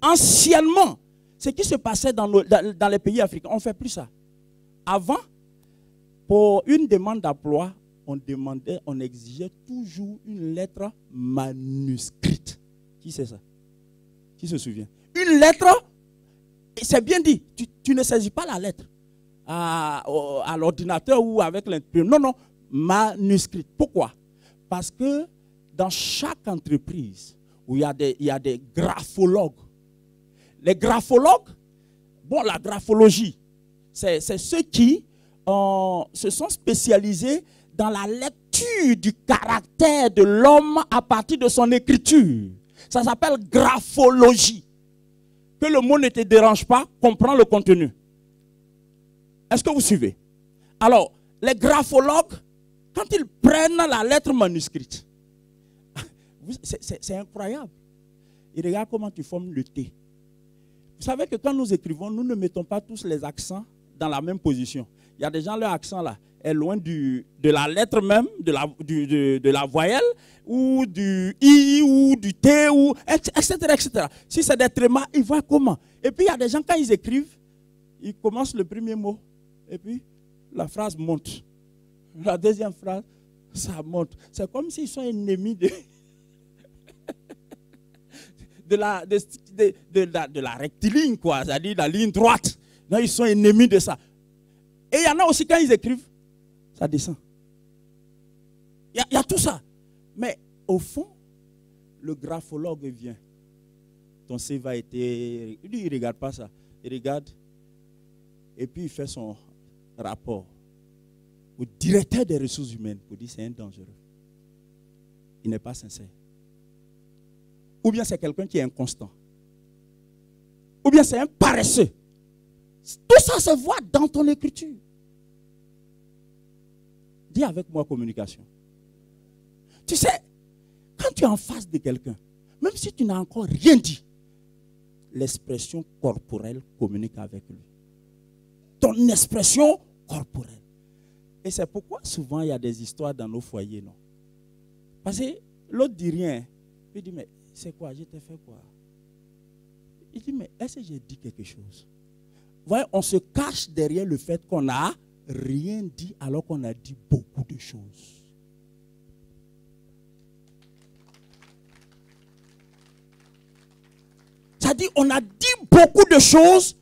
S3: Anciennement, ce qui se passait dans les pays africains, on ne fait plus ça. Avant, pour une demande d'emploi, on exigeait toujours une lettre manuscrite. Qui c'est ça? Qui se souvient? Une lettre, c'est bien dit, tu ne saisis pas la lettre à l'ordinateur ou avec l'imprimante. Non, non, manuscrite. Pourquoi? Parce que dans chaque entreprise où il y a des graphologues, les graphologues, bon, la graphologie, c'est ceux qui se sont spécialisés dans la lecture du caractère de l'homme à partir de son écriture. Ça s'appelle graphologie. Que le mot ne te dérange pas, comprends le contenu. Est-ce que vous suivez? Alors, les graphologues, quand ils prennent la lettre manuscrite, c'est incroyable. Ils regardent comment tu formes le T. Vous savez que quand nous écrivons, nous ne mettons pas tous les accents dans la même position. Il y a des gens, leur accent là est loin de la lettre même, de la voyelle, ou du I, ou du T, ou, etc., etc. Si c'est des trémas, ils voient comment. Et puis il y a des gens, quand ils écrivent, ils commencent le premier mot, et puis la phrase monte. La deuxième phrase, ça monte. C'est comme s'ils sont ennemis de la rectiligne, quoi, c'est-à-dire la ligne droite. Non, ils sont ennemis de ça. Et il y en a aussi, quand ils écrivent, ça descend. Il y a tout ça. Mais au fond, le graphologue vient. Ton CV a été... Lui, il ne regarde pas ça. Il regarde. Et puis, il fait son rapport au directeur des ressources humaines pour dire c'est un dangereux. Il n'est pas sincère. Ou bien c'est quelqu'un qui est inconstant. Ou bien c'est un paresseux. Tout ça se voit dans ton écriture. Dis avec moi communication. Tu sais, quand tu es en face de quelqu'un, même si tu n'as encore rien dit, l'expression corporelle communique avec lui. Ton expression corporelle. Et c'est pourquoi souvent il y a des histoires dans nos foyers, non? Parce que l'autre dit rien. Il dit, mais c'est quoi? Je t'ai fait quoi? Il dit, mais est-ce que j'ai dit quelque chose? Vous voyez, on se cache derrière le fait qu'on n'a rien dit alors qu'on a dit beaucoup de choses. C'est-à-dire, on a dit beaucoup de choses,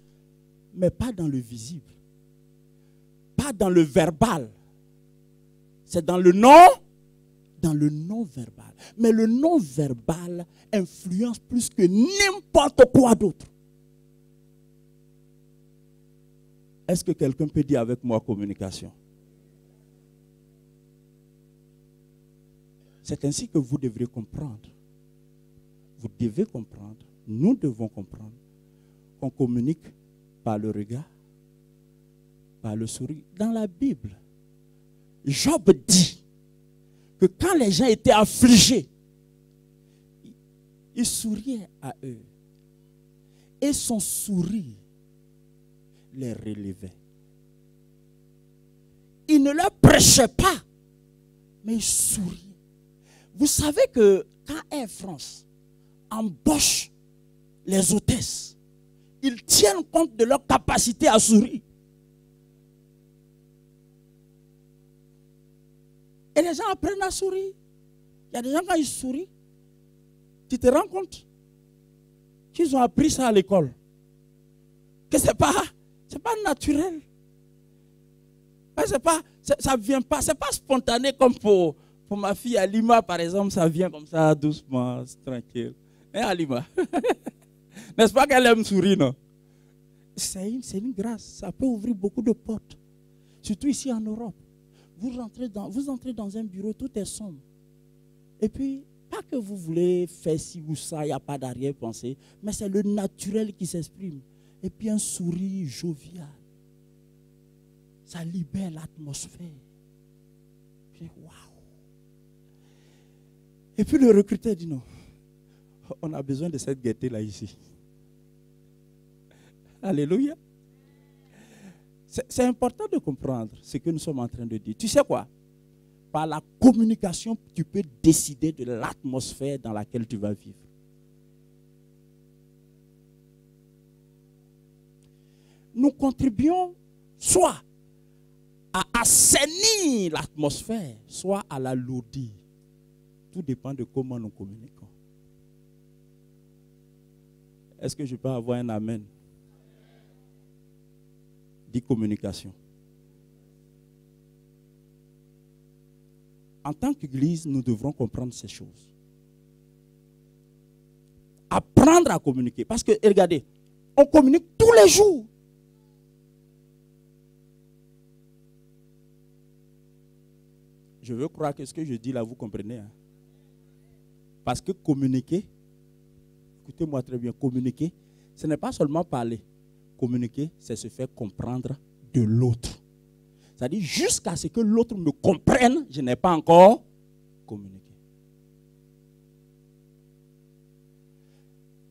S3: mais pas dans le visible. Pas dans le verbal. C'est dans le non-verbal. Mais le non-verbal influence plus que n'importe quoi d'autre. Est-ce que quelqu'un peut dire avec moi communication? C'est ainsi que vous devrez comprendre. Vous devez comprendre, nous devons comprendre qu'on communique par le regard, par le sourire. Dans la Bible, Job dit que quand les gens étaient affligés, il souriait à eux. Et son sourire les relevait. Il ne leur prêchait pas, mais il souriait. Vous savez que quand Air France embauche les hôtesses, ils tiennent compte de leur capacité à sourire. Et les gens apprennent à sourire. Il y a des gens, quand ils sourient, tu te rends compte qu'ils ont appris ça à l'école. Que c'est pas naturel. Ça vient pas, c'est pas spontané comme pour ma fille Alima, par exemple, ça vient comme ça, doucement, tranquille. Hein, Alima? N'est-ce pas qu'elle aime sourire, non? C'est une grâce, ça peut ouvrir beaucoup de portes. Surtout ici en Europe. Vous entrez dans un bureau, tout est sombre. Et puis, pas que vous voulez faire ci ou ça, il n'y a pas d'arrière-pensée, mais c'est le naturel qui s'exprime. Et puis un sourire jovial. Ça libère l'atmosphère. Waouh! Et puis le recruteur dit non, on a besoin de cette gaieté là ici. Alléluia. C'est important de comprendre ce que nous sommes en train de dire. Tu sais quoi? Par la communication, tu peux décider de l'atmosphère dans laquelle tu vas vivre. Nous contribuons soit à assainir l'atmosphère, soit à la l'alourdir. Tout dépend de comment nous communiquons. Est-ce que je peux avoir un amen? Dis communication. En tant qu'Église, nous devrons comprendre ces choses. Apprendre à communiquer. Parce que, regardez, on communique tous les jours. Je veux croire que ce que je dis là, vous comprenez. Hein? Parce que communiquer, écoutez-moi très bien, communiquer, ce n'est pas seulement parler. Communiquer, c'est se faire comprendre de l'autre. C'est-à-dire, jusqu'à ce que l'autre me comprenne, je n'ai pas encore communiqué.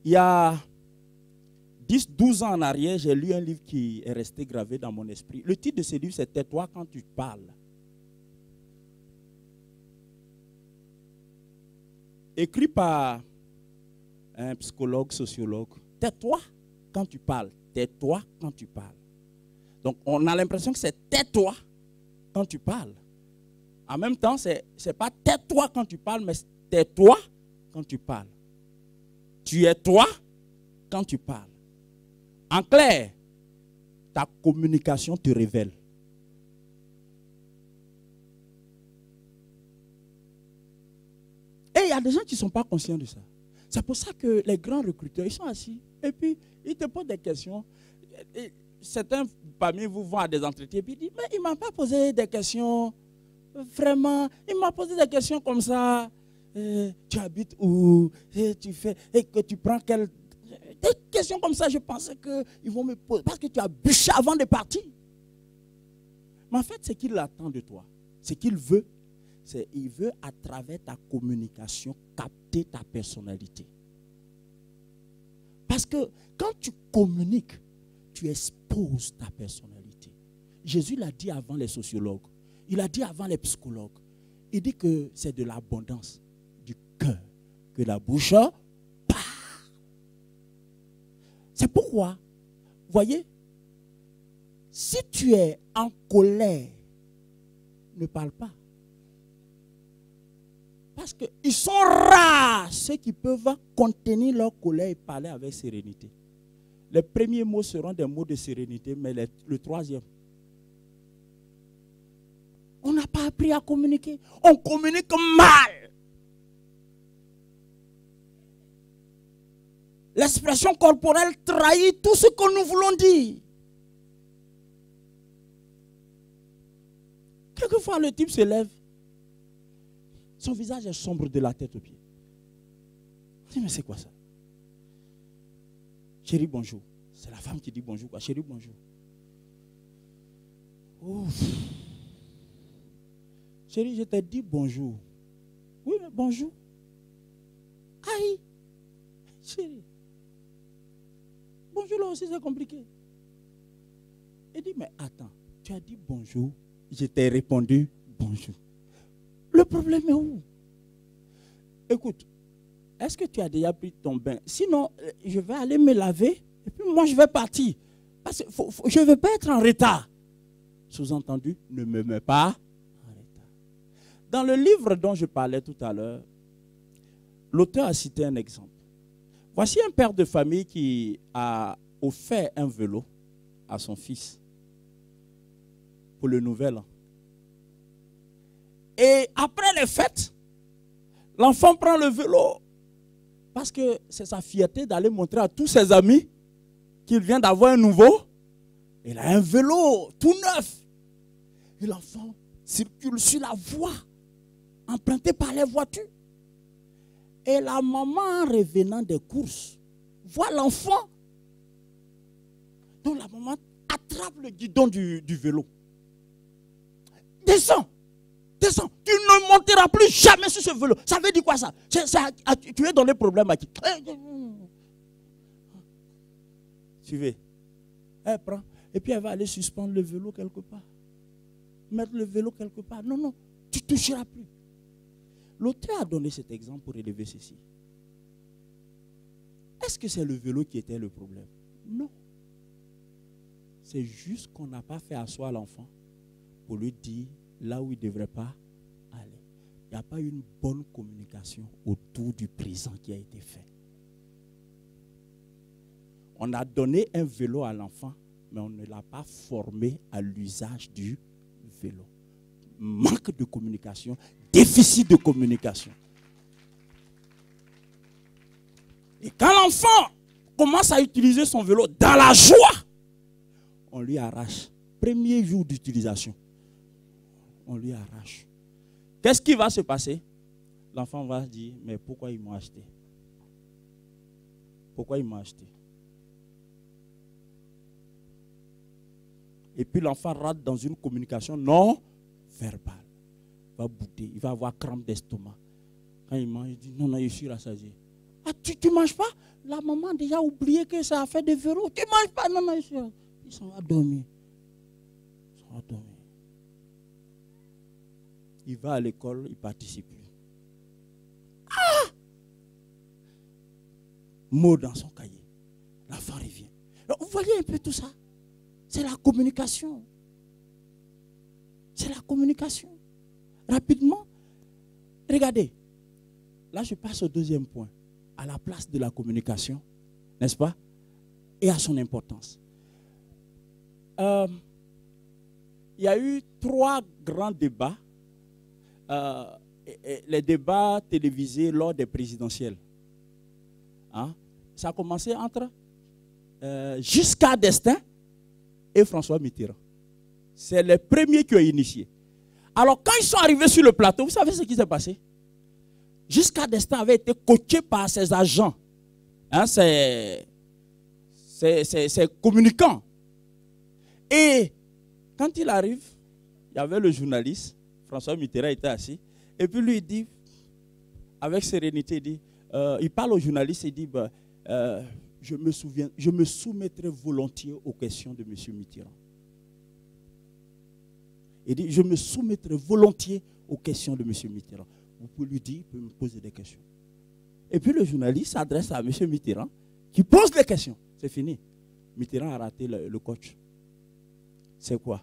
S3: Il y a 10-12 ans en arrière, j'ai lu un livre qui est resté gravé dans mon esprit. Le titre de ce livre, c'est « Tais-toi quand tu parles ». Écrit par un psychologue, sociologue. Tais-toi quand tu parles. Tais-toi quand tu parles. Donc, on a l'impression que c'est tais-toi quand tu parles. En même temps, ce n'est pas tais-toi quand tu parles, mais tais-toi quand tu parles. Tu es toi quand tu parles. En clair, ta communication te révèle. Et il y a des gens qui ne sont pas conscients de ça. C'est pour ça que les grands recruteurs, ils sont assis et puis ils te posent des questions. Et certains parmi vous vont à des entretiens et puis ils disent, mais il ne m'a pas posé des questions, vraiment, il m'a posé des questions comme ça. Tu habites où? Et tu fais, et que tu prends quel... Des questions comme ça, je pensais qu'ils vont me poser, parce que tu as bûché avant de partir. Mais en fait, ce qu'il attend de toi, ce qu'il veut, c'est qu'il veut à travers ta communication capter ta personnalité. Parce que quand tu communiques, tu exposes ta personnalité. Jésus l'a dit avant les sociologues, il a dit avant les psychologues. Il dit que c'est de l'abondance du cœur que la bouche parle. C'est pourquoi, voyez, si tu es en colère, ne parle pas. Parce qu'ils sont rares ceux qui peuvent contenir leur colère et parler avec sérénité. Les premiers mots seront des mots de sérénité, mais le troisième. On n'a pas appris à communiquer. On communique mal. L'expression corporelle trahit tout ce que nous voulons dire. Quelquefois, le type se lève. Son visage est sombre de la tête aux pieds. Je dis, mais c'est quoi ça? Chérie, bonjour. C'est la femme qui dit bonjour, quoi. Chérie, bonjour. Ouf. Chérie, je t'ai dit bonjour. Oui, mais bonjour. Aïe. Chérie. Bonjour, là aussi, c'est compliqué. Il dit, mais attends, tu as dit bonjour. Je t'ai répondu bonjour. Le problème est où? Écoute, est-ce que tu as déjà pris ton bain? Sinon, je vais aller me laver et puis moi, je vais partir. Parce que je ne veux pas être en retard. Sous-entendu, ne me mets pas en retard. Dans le livre dont je parlais tout à l'heure, l'auteur a cité un exemple. Voici un père de famille qui a offert un vélo à son fils pour le nouvel an. Et après les fêtes, l'enfant prend le vélo parce que c'est sa fierté d'aller montrer à tous ses amis qu'il vient d'avoir un nouveau. Il a un vélo tout neuf. Et l'enfant circule sur la voie empruntée par les voitures. Et la maman, revenant des courses, voit l'enfant. Donc la maman attrape le guidon du vélo. Descends. Descends. Tu ne monteras plus jamais sur ce vélo. Ça veut dire quoi ça? Tu es dans les problèmes à qui? Suivez. Elle prend. Et puis elle va aller suspendre le vélo quelque part. Mettre le vélo quelque part. Non, non. Tu ne toucheras plus. L'auteur a donné cet exemple pour élever ceci. Est-ce que c'est le vélo qui était le problème? Non. C'est juste qu'on n'a pas fait asseoir l'enfant pour lui dire là où il ne devrait pas aller. Il n'y a pas eu une bonne communication autour du présent qui a été fait. On a donné un vélo à l'enfant, mais on ne l'a pas formé à l'usage du vélo. Manque de communication, déficit de communication. Et quand l'enfant commence à utiliser son vélo dans la joie, on lui arrache. Premier jour d'utilisation, on lui arrache. Qu'est-ce qui va se passer? L'enfant va se dire, mais pourquoi ils m'ont acheté? Pourquoi ils m'ont acheté? Et puis l'enfant rate dans une communication non verbale. Il va bouder, il va avoir crampe d'estomac. Quand il mange, il dit, non, non, je suis rassasié. Ah, tu ne manges pas? La maman a déjà oublié que ça a fait des verrous. Tu ne manges pas? Non, non, je suis... Ils sont à dormir. Ils sont à dormir. Il va à l'école, il ne participe plus. Ah! Mot dans son cahier. L'enfant revient. Alors, vous voyez un peu tout ça? C'est la communication. C'est la communication. Rapidement, regardez. Là, je passe au deuxième point. À la place de la communication, n'est-ce pas? Et à son importance. Il y a eu 3 grands débats. Les débats télévisés lors des présidentielles. Hein? Ça a commencé entre Giscard d'Estaing et François Mitterrand. C'est les premiers qui ont initié. Alors, quand ils sont arrivés sur le plateau, vous savez ce qui s'est passé? Giscard d'Estaing avait été coaché par ses agents, hein, ses communicants. Et quand il arrive, il y avait le journaliste, François Mitterrand était assis, et puis lui il dit, avec sérénité, il parle au journaliste et dit, je me soumettrai volontiers aux questions de M. Mitterrand. Il dit, je me soumettrai volontiers aux questions de M. Mitterrand. Vous pouvez lui dire, il peut me poser des questions. Et puis le journaliste s'adresse à M. Mitterrand, qui pose des questions. C'est fini. Mitterrand a raté le coach. C'est quoi?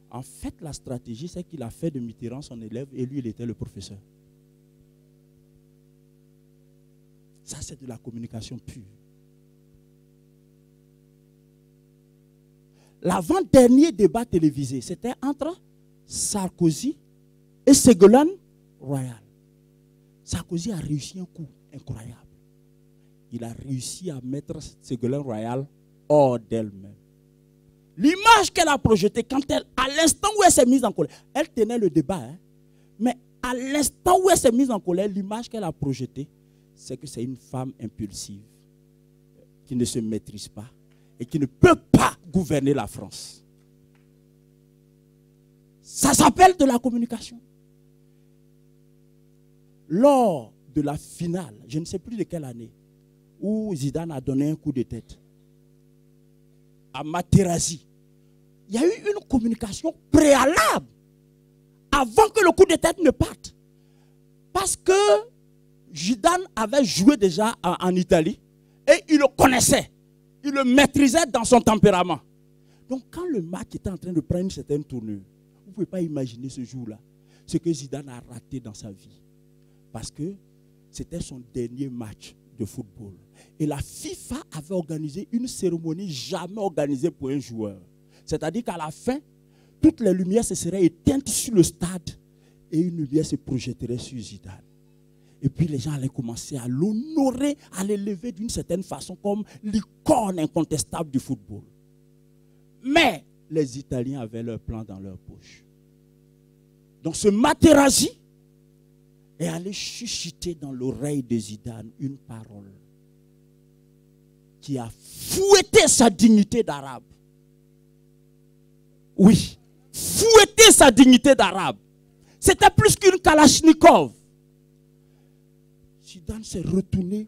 S3: En fait, la stratégie, c'est qu'il a fait de Mitterrand son élève et lui, il était le professeur. Ça, c'est de la communication pure. L'avant-dernier débat télévisé, c'était entre Sarkozy et Ségolène Royal. Sarkozy a réussi un coup incroyable. Il a réussi à mettre Ségolène Royal hors d'elle-même. L'image qu'elle a projetée, à l'instant où elle s'est mise en colère, elle tenait le débat, hein, mais à l'instant où elle s'est mise en colère, l'image qu'elle a projetée, c'est que c'est une femme impulsive, qui ne se maîtrise pas et qui ne peut pas gouverner la France. Ça s'appelle de la communication. Lors de la finale, je ne sais plus de quelle année, où Zidane a donné un coup de tête à Materazzi, il y a eu une communication préalable avant que le coup de tête ne parte. Parce que Zidane avait joué déjà en Italie et il le connaissait. Il le maîtrisait dans son tempérament. Donc quand le match était en train de prendre une certaine tournure, vous ne pouvez pas imaginer ce jour-là ce que Zidane a raté dans sa vie. Parce que c'était son dernier match de football. Et la FIFA avait organisé une cérémonie jamais organisée pour un joueur. C'est-à-dire qu'à la fin, toutes les lumières se seraient éteintes sur le stade et une lumière se projetterait sur Zidane. Et puis les gens allaient commencer à l'honorer, à l'élever d'une certaine façon comme l'icône incontestable du football. Mais les Italiens avaient leur plan dans leur poche. Donc ce Materazzi est allé chuchoter dans l'oreille de Zidane une parole qui a fouetté sa dignité d'arabe. Oui, fouetté sa dignité d'arabe. C'était plus qu'une Kalachnikov. Zidane s'est retourné.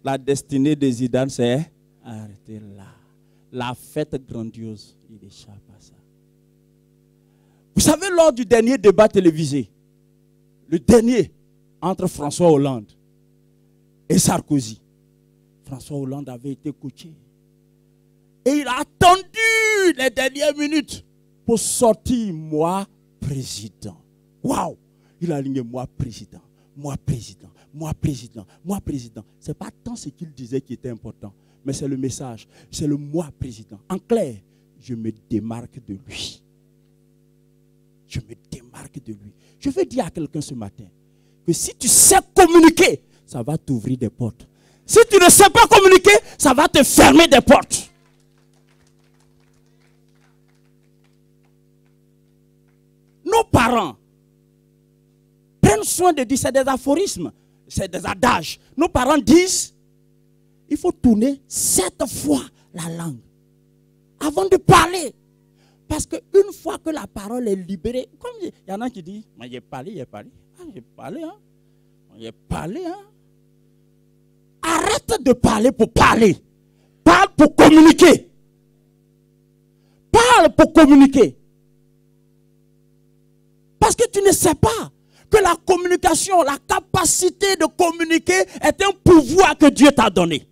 S3: La destinée de Zidane, c'est arrêtez là. La fête grandiose, il échappe à ça. Vous savez, lors du dernier débat télévisé, le dernier entre François Hollande et Sarkozy, François Hollande avait été coaché. Et il a attendu les dernières minutes pour sortir, moi, président. Waouh! Il a aligné, moi, président, moi, président, moi, président, moi, président. Ce n'est pas tant ce qu'il disait qui était important, mais c'est le message, c'est le moi, président. En clair, je me démarque de lui. Je me démarque de lui. Je veux dire à quelqu'un ce matin que si tu sais communiquer, ça va t'ouvrir des portes. Si tu ne sais pas communiquer, ça va te fermer des portes. Nos parents prennent soin de dire, c'est des aphorismes, c'est des adages. Nos parents disent, il faut tourner 7 fois la langue avant de parler. Parce qu'une fois que la parole est libérée, comme il y en a qui disent, mais j'ai parlé, j'ai parlé. Ah, j'ai parlé, hein. J'ai parlé, hein. Arrête de parler pour parler. Parle pour communiquer. Parle pour communiquer. Parce que tu ne sais pas que la communication, la capacité de communiquer est un pouvoir que Dieu t'a donné.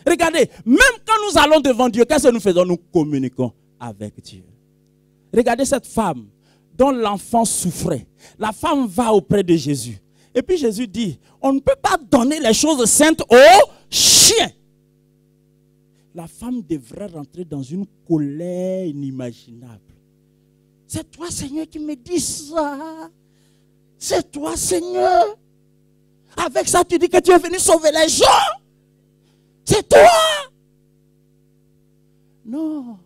S3: Regardez, même quand nous allons devant Dieu, qu'est-ce que nous faisons? Nous communiquons avec Dieu. Regardez cette femme dont l'enfant souffrait. La femme va auprès de Jésus. Et puis Jésus dit, on ne peut pas donner les choses saintes aux chiens. La femme devrait rentrer dans une colère inimaginable. C'est toi, Seigneur, qui me dis ça. C'est toi, Seigneur. Avec ça, tu dis que tu es venu sauver les gens. C'est toi. Non.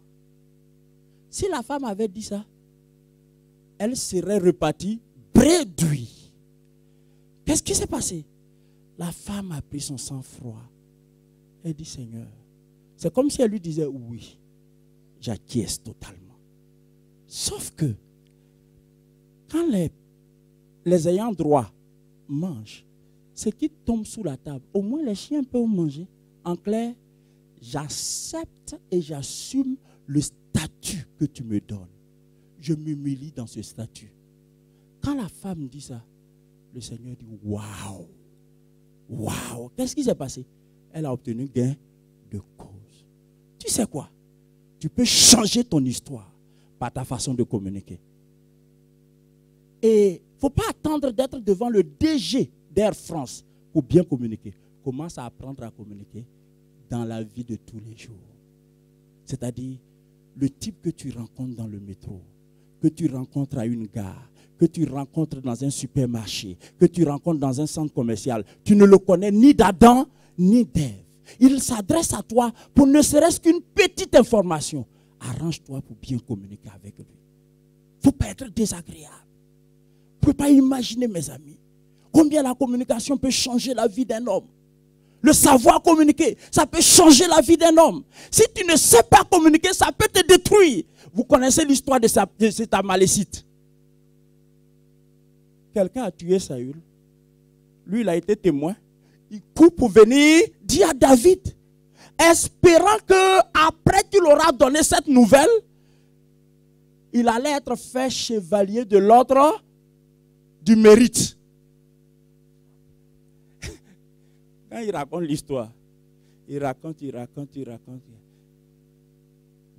S3: Si la femme avait dit ça, elle serait repartie bredouille. Qu'est-ce qui s'est passé? La femme a pris son sang-froid. Elle dit, Seigneur, c'est comme si elle lui disait, oui, j'acquiesce totalement. Sauf que, quand les ayants droit mangent, ce qui tombe sous la table, au moins les chiens peuvent manger. En clair, j'accepte et j'assume le statut que tu me donnes. Je m'humilie dans ce statut. Quand la femme dit ça, le Seigneur dit, waouh, waouh. Qu'est-ce qui s'est passé? Elle a obtenu gain de cause. Tu sais quoi? Tu peux changer ton histoire par ta façon de communiquer. Et il ne faut pas attendre d'être devant le DG d'Air France pour bien communiquer. Commence à apprendre à communiquer dans la vie de tous les jours. C'est-à-dire, le type que tu rencontres dans le métro, que tu rencontres à une gare, que tu rencontres dans un supermarché, que tu rencontres dans un centre commercial, tu ne le connais ni d'Adam ni d'Ève. Il s'adresse à toi pour ne serait-ce qu'une petite information. Arrange-toi pour bien communiquer avec lui. Il ne faut pas être désagréable. Vous ne pouvez pas imaginer, mes amis, combien la communication peut changer la vie d'un homme. Le savoir communiquer, ça peut changer la vie d'un homme. Si tu ne sais pas communiquer, ça peut te détruire. Vous connaissez l'histoire de cet Amalécite. Quelqu'un a tué Saül. Lui, il a été témoin. Il court pour venir dire à David, espérant que après qu'il aura donné cette nouvelle, il allait être fait chevalier de l'ordre du mérite. Quand il raconte l'histoire, il raconte.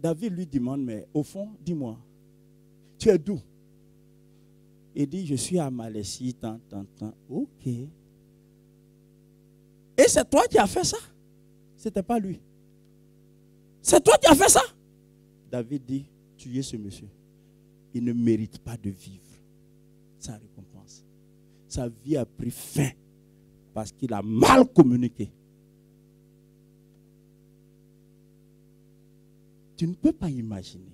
S3: David lui demande, mais au fond, dis-moi, tu es d'où? Il dit, je suis Amalécite, tant. Ok. Et c'est toi qui as fait ça? Ce n'était pas lui. C'est toi qui as fait ça? David dit, tuez ce monsieur. Il ne mérite pas de vivre sa récompense. Sa vie a pris fin parce qu'il a mal communiqué. Tu ne peux pas imaginer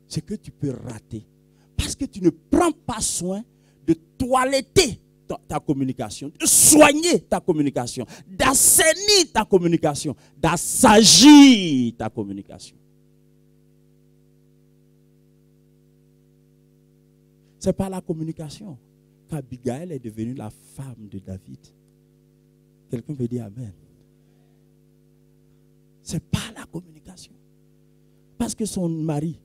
S3: ce que tu peux rater parce que tu ne prends pas soin de toiletter ta communication, de soigner ta communication, d'assainir ta communication, d'assagir ta communication. C'est par la communication qu'Abigail est devenue la femme de David. Quelqu'un peut dire Amen. C'est par la communication. Parce que son mari,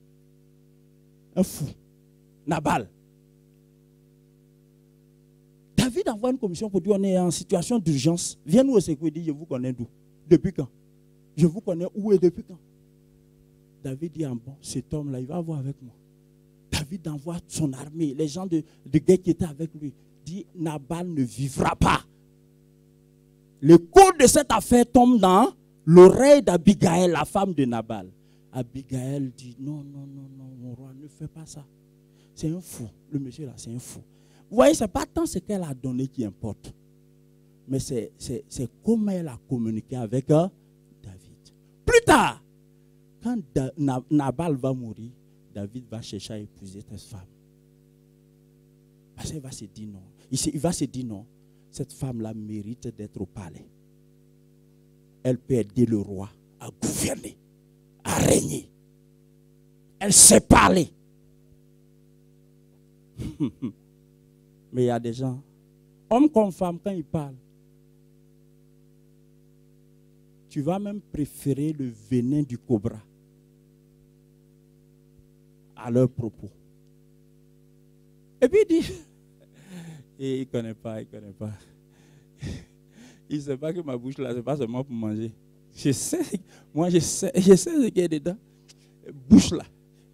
S3: un fou, Nabal, David envoie une commission pour dire on est en situation d'urgence. Viens nous au secours et dit je vous connais d'où? Depuis quand? Je vous connais où et depuis quand? David dit bon, cet homme-là, il va avoir avec moi. David envoie son armée, les gens de guerre qui étaient avec lui, dit Nabal ne vivra pas. Le code de cette affaire tombe dans l'oreille d'Abigail, la femme de Nabal. Abigail dit non, mon roi, ne fais pas ça. C'est un fou. Le monsieur là, c'est un fou. Vous voyez, ce n'est pas tant ce qu'elle a donné qui importe, mais c'est comment elle a communiqué avec David. Plus tard, quand Nabal va mourir, David va chercher à épouser cette femme. Parce qu'il va se dire non. Il va se dire non. Cette femme-là mérite d'être au palais. Elle peut aider le roi à gouverner, à régner. Elle sait parler. Mais il y a des gens, hommes comme femmes, quand ils parlent, tu vas même préférer le venin du cobra à leurs propos. Et puis il dit, et il ne connaît pas. Il ne sait pas que ma bouche là, ce n'est pas seulement pour manger. Je sais ce qu'il y a dedans. Bouche là.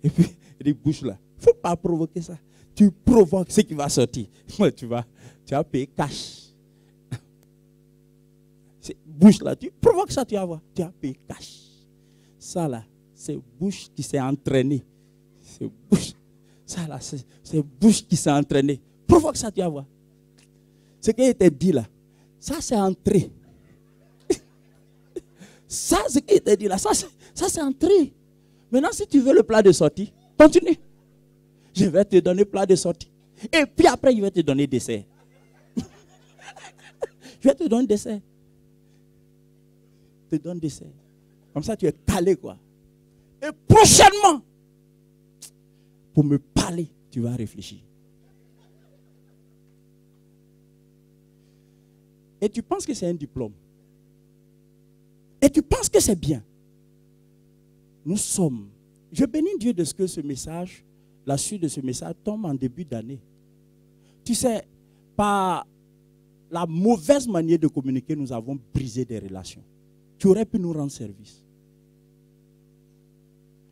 S3: Et puis, il dit bouche là. Il ne faut pas provoquer ça. Tu provoques ce qui va sortir. Moi, tu vas payer cash. Bouche là, tu provoques ça, tu vas voir. Tu vas payer cash. Ça là, c'est bouche qui s'est entraînée. C'est bouche. Ça là, c'est bouche qui s'est entraînée. Provoque ça, tu vas voir. Ce qui était dit là, ça c'est entré. Ça, ce qui était dit là, ça c'est entré. Maintenant, si tu veux le plat de sortie, continue. Je vais te donner plat de sortie. Et puis après, je vais te donner dessert. Je vais te donner dessert. Je te donne dessert. Comme ça, tu es calé, quoi. Et prochainement, pour me parler, tu vas réfléchir. Et tu penses que c'est un diplôme. Et tu penses que c'est bien. Nous sommes. Je bénis Dieu de ce que ce message, la suite de ce message tombe en début d'année. Tu sais, par la mauvaise manière de communiquer, nous avons brisé des relations. Tu aurais pu nous rendre service.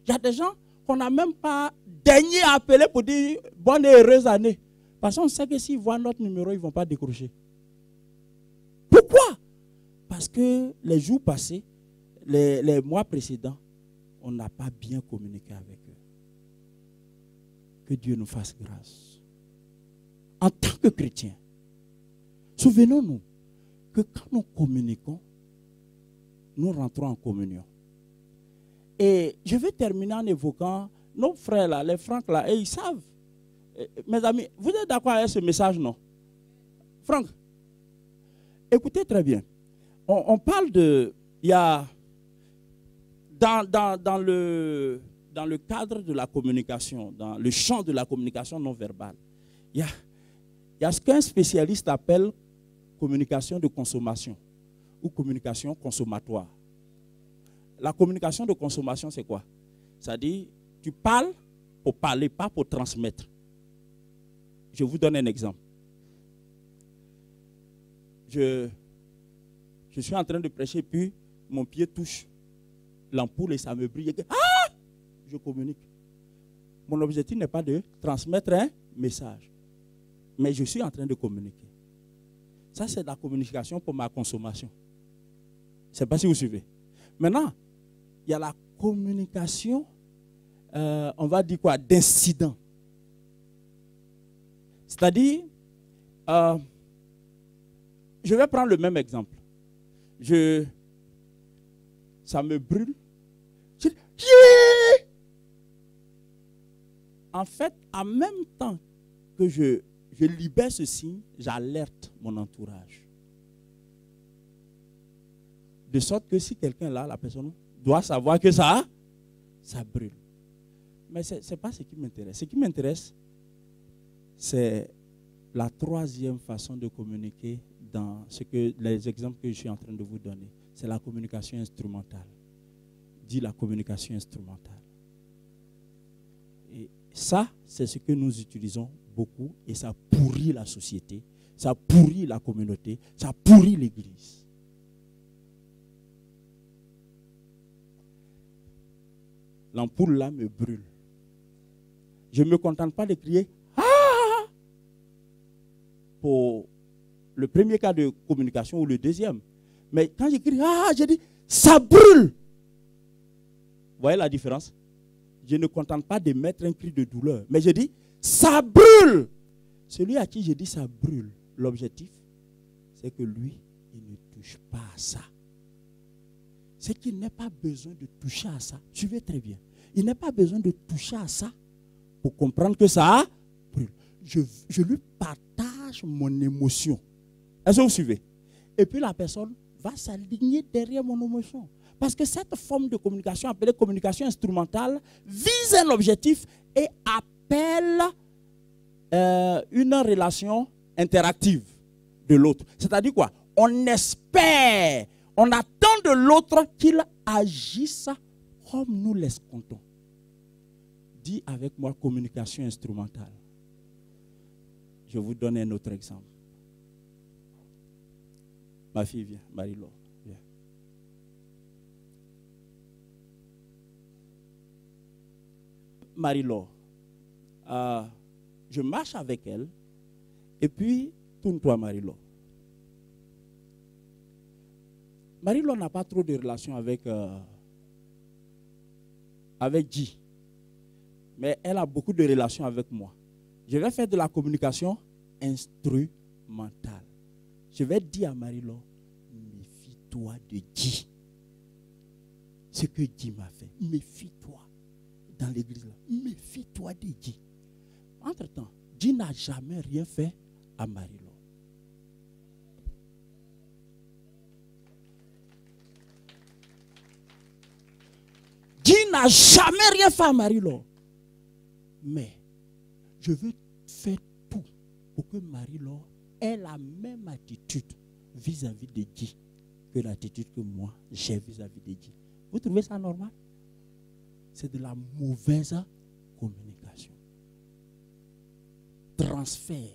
S3: Il y a des gens qu'on n'a même pas daigné appeler pour dire bonne et heureuse année. Parce qu'on sait que s'ils voient notre numéro, ils ne vont pas décrocher. Pourquoi? Parce que les jours passés, les mois précédents, on n'a pas bien communiqué avec eux. Que Dieu nous fasse grâce. En tant que chrétiens, souvenons-nous que quand nous communiquons, nous rentrons en communion. Et je vais terminer en évoquant nos frères là, les Franck là, et ils savent. Mes amis, vous êtes d'accord avec ce message, non? Franck, écoutez très bien. On parle de... Il y a... Dans le cadre de la communication, dans le champ de la communication non verbale, il y a ce qu'un spécialiste appelle communication de consommation ou communication consommatoire. La communication de consommation, c'est quoi? C'est-à-dire, tu parles pour parler, pas pour transmettre. Je vous donne un exemple. Je suis en train de prêcher, puis mon pied touche l'ampoule et ça me brille. Ah! Je communique. Mon objectif n'est pas de transmettre un message, mais je suis en train de communiquer. Ça, c'est la communication pour ma consommation. Je ne sais pas si vous suivez. Maintenant, il y a la communication, on va dire quoi, d'incident. C'est-à-dire, je vais prendre le même exemple. Ça me brûle. Je dis, yeah! En fait, en même temps que je libère ce signe, j'alerte mon entourage. De sorte que si quelqu'un là, la personne doit savoir que ça brûle. Mais ce n'est pas ce qui m'intéresse. Ce qui m'intéresse, c'est la troisième façon de communiquer dans les exemples que je suis en train de vous donner. C'est la communication instrumentale. Dit la communication instrumentale. Et ça, c'est ce que nous utilisons beaucoup et ça pourrit la société, ça pourrit la communauté, ça pourrit l'église. L'ampoule là me brûle. Je ne me contente pas de crier « Ah !» pour le premier cas de communication ou le deuxième. Mais quand j'écris « Ah !» je dis « Ça brûle !» Vous voyez la différence? Je ne contente pas de mettre un cri de douleur, mais je dis « Ça brûle !» Celui à qui je dis « Ça brûle », l'objectif, c'est que lui, il ne touche pas à ça. C'est qu'il n'a pas besoin de toucher à ça. Suivez très bien. Il n'a pas besoin de toucher à ça pour comprendre que ça brûle. Je lui partage mon émotion. Est-ce que vous suivez? Et puis la personne va s'aligner derrière mon émotion. Parce que cette forme de communication, appelée communication instrumentale, vise un objectif et appelle une relation interactive de l'autre. C'est-à-dire quoi? On espère, on attend de l'autre qu'il agisse comme nous l'escomptons. Dis avec moi communication instrumentale. Je vous donne un autre exemple. Ma fille vient, Marie-Laure. Viens. Marie-Laure, je marche avec elle et puis tourne-toi Marie-Laure. Marie-Laure n'a pas trop de relations avec Guy. Mais elle a beaucoup de relations avec moi. Je vais faire de la communication instrumentale. Je vais dire à Marie-Laure, méfie-toi de Guy. Ce que Guy m'a fait, méfie-toi. Dans l'église, là, méfie-toi de Guy. Entre-temps, Guy n'a jamais rien fait à Marie-Laure. Guy n'a jamais rien fait à Marie-Laure. Mais je veux faire tout pour que Marie-Laure ait la même attitude vis-à-vis de Guy que l'attitude que moi j'ai vis-à-vis de Guy. Vous trouvez ça normal? C'est de la mauvaise communication. Transfert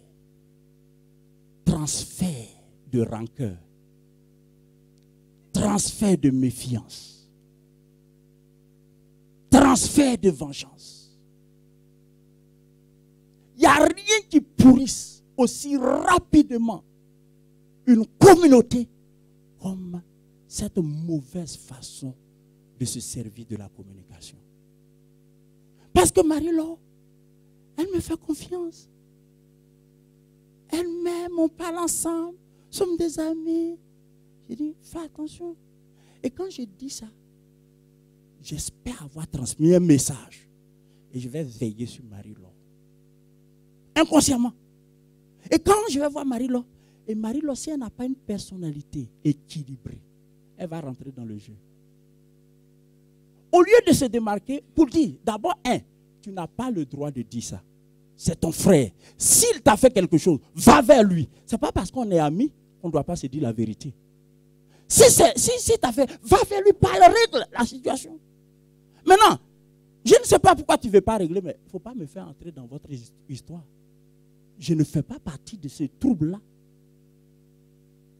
S3: de rancœur. Transfert de méfiance. Transfert de vengeance. Il n'y a rien qui pourrissent aussi rapidement une communauté comme cette mauvaise façon de se servir de la communication. Parce que Marie-Laure, elle me fait confiance. Elle m'aime, on parle ensemble, nous sommes des amis. J'ai dit, fais attention. Et quand je dis ça, j'espère avoir transmis un message. Et je vais veiller sur Marie-Laure. Inconsciemment. Et quand je vais voir Marie-Laure, et Marie-Laure, si elle n'a pas une personnalité équilibrée, elle va rentrer dans le jeu. Au lieu de se démarquer, pour dire, d'abord, tu n'as pas le droit de dire ça. C'est ton frère. S'il t'a fait quelque chose, va vers lui. Ce n'est pas parce qu'on est amis qu'on ne doit pas se dire la vérité. Si t'as fait, va vers lui, parle, règle la situation. Maintenant, je ne sais pas pourquoi tu ne veux pas régler, mais il ne faut pas me faire entrer dans votre histoire. Je ne fais pas partie de ce trouble-là.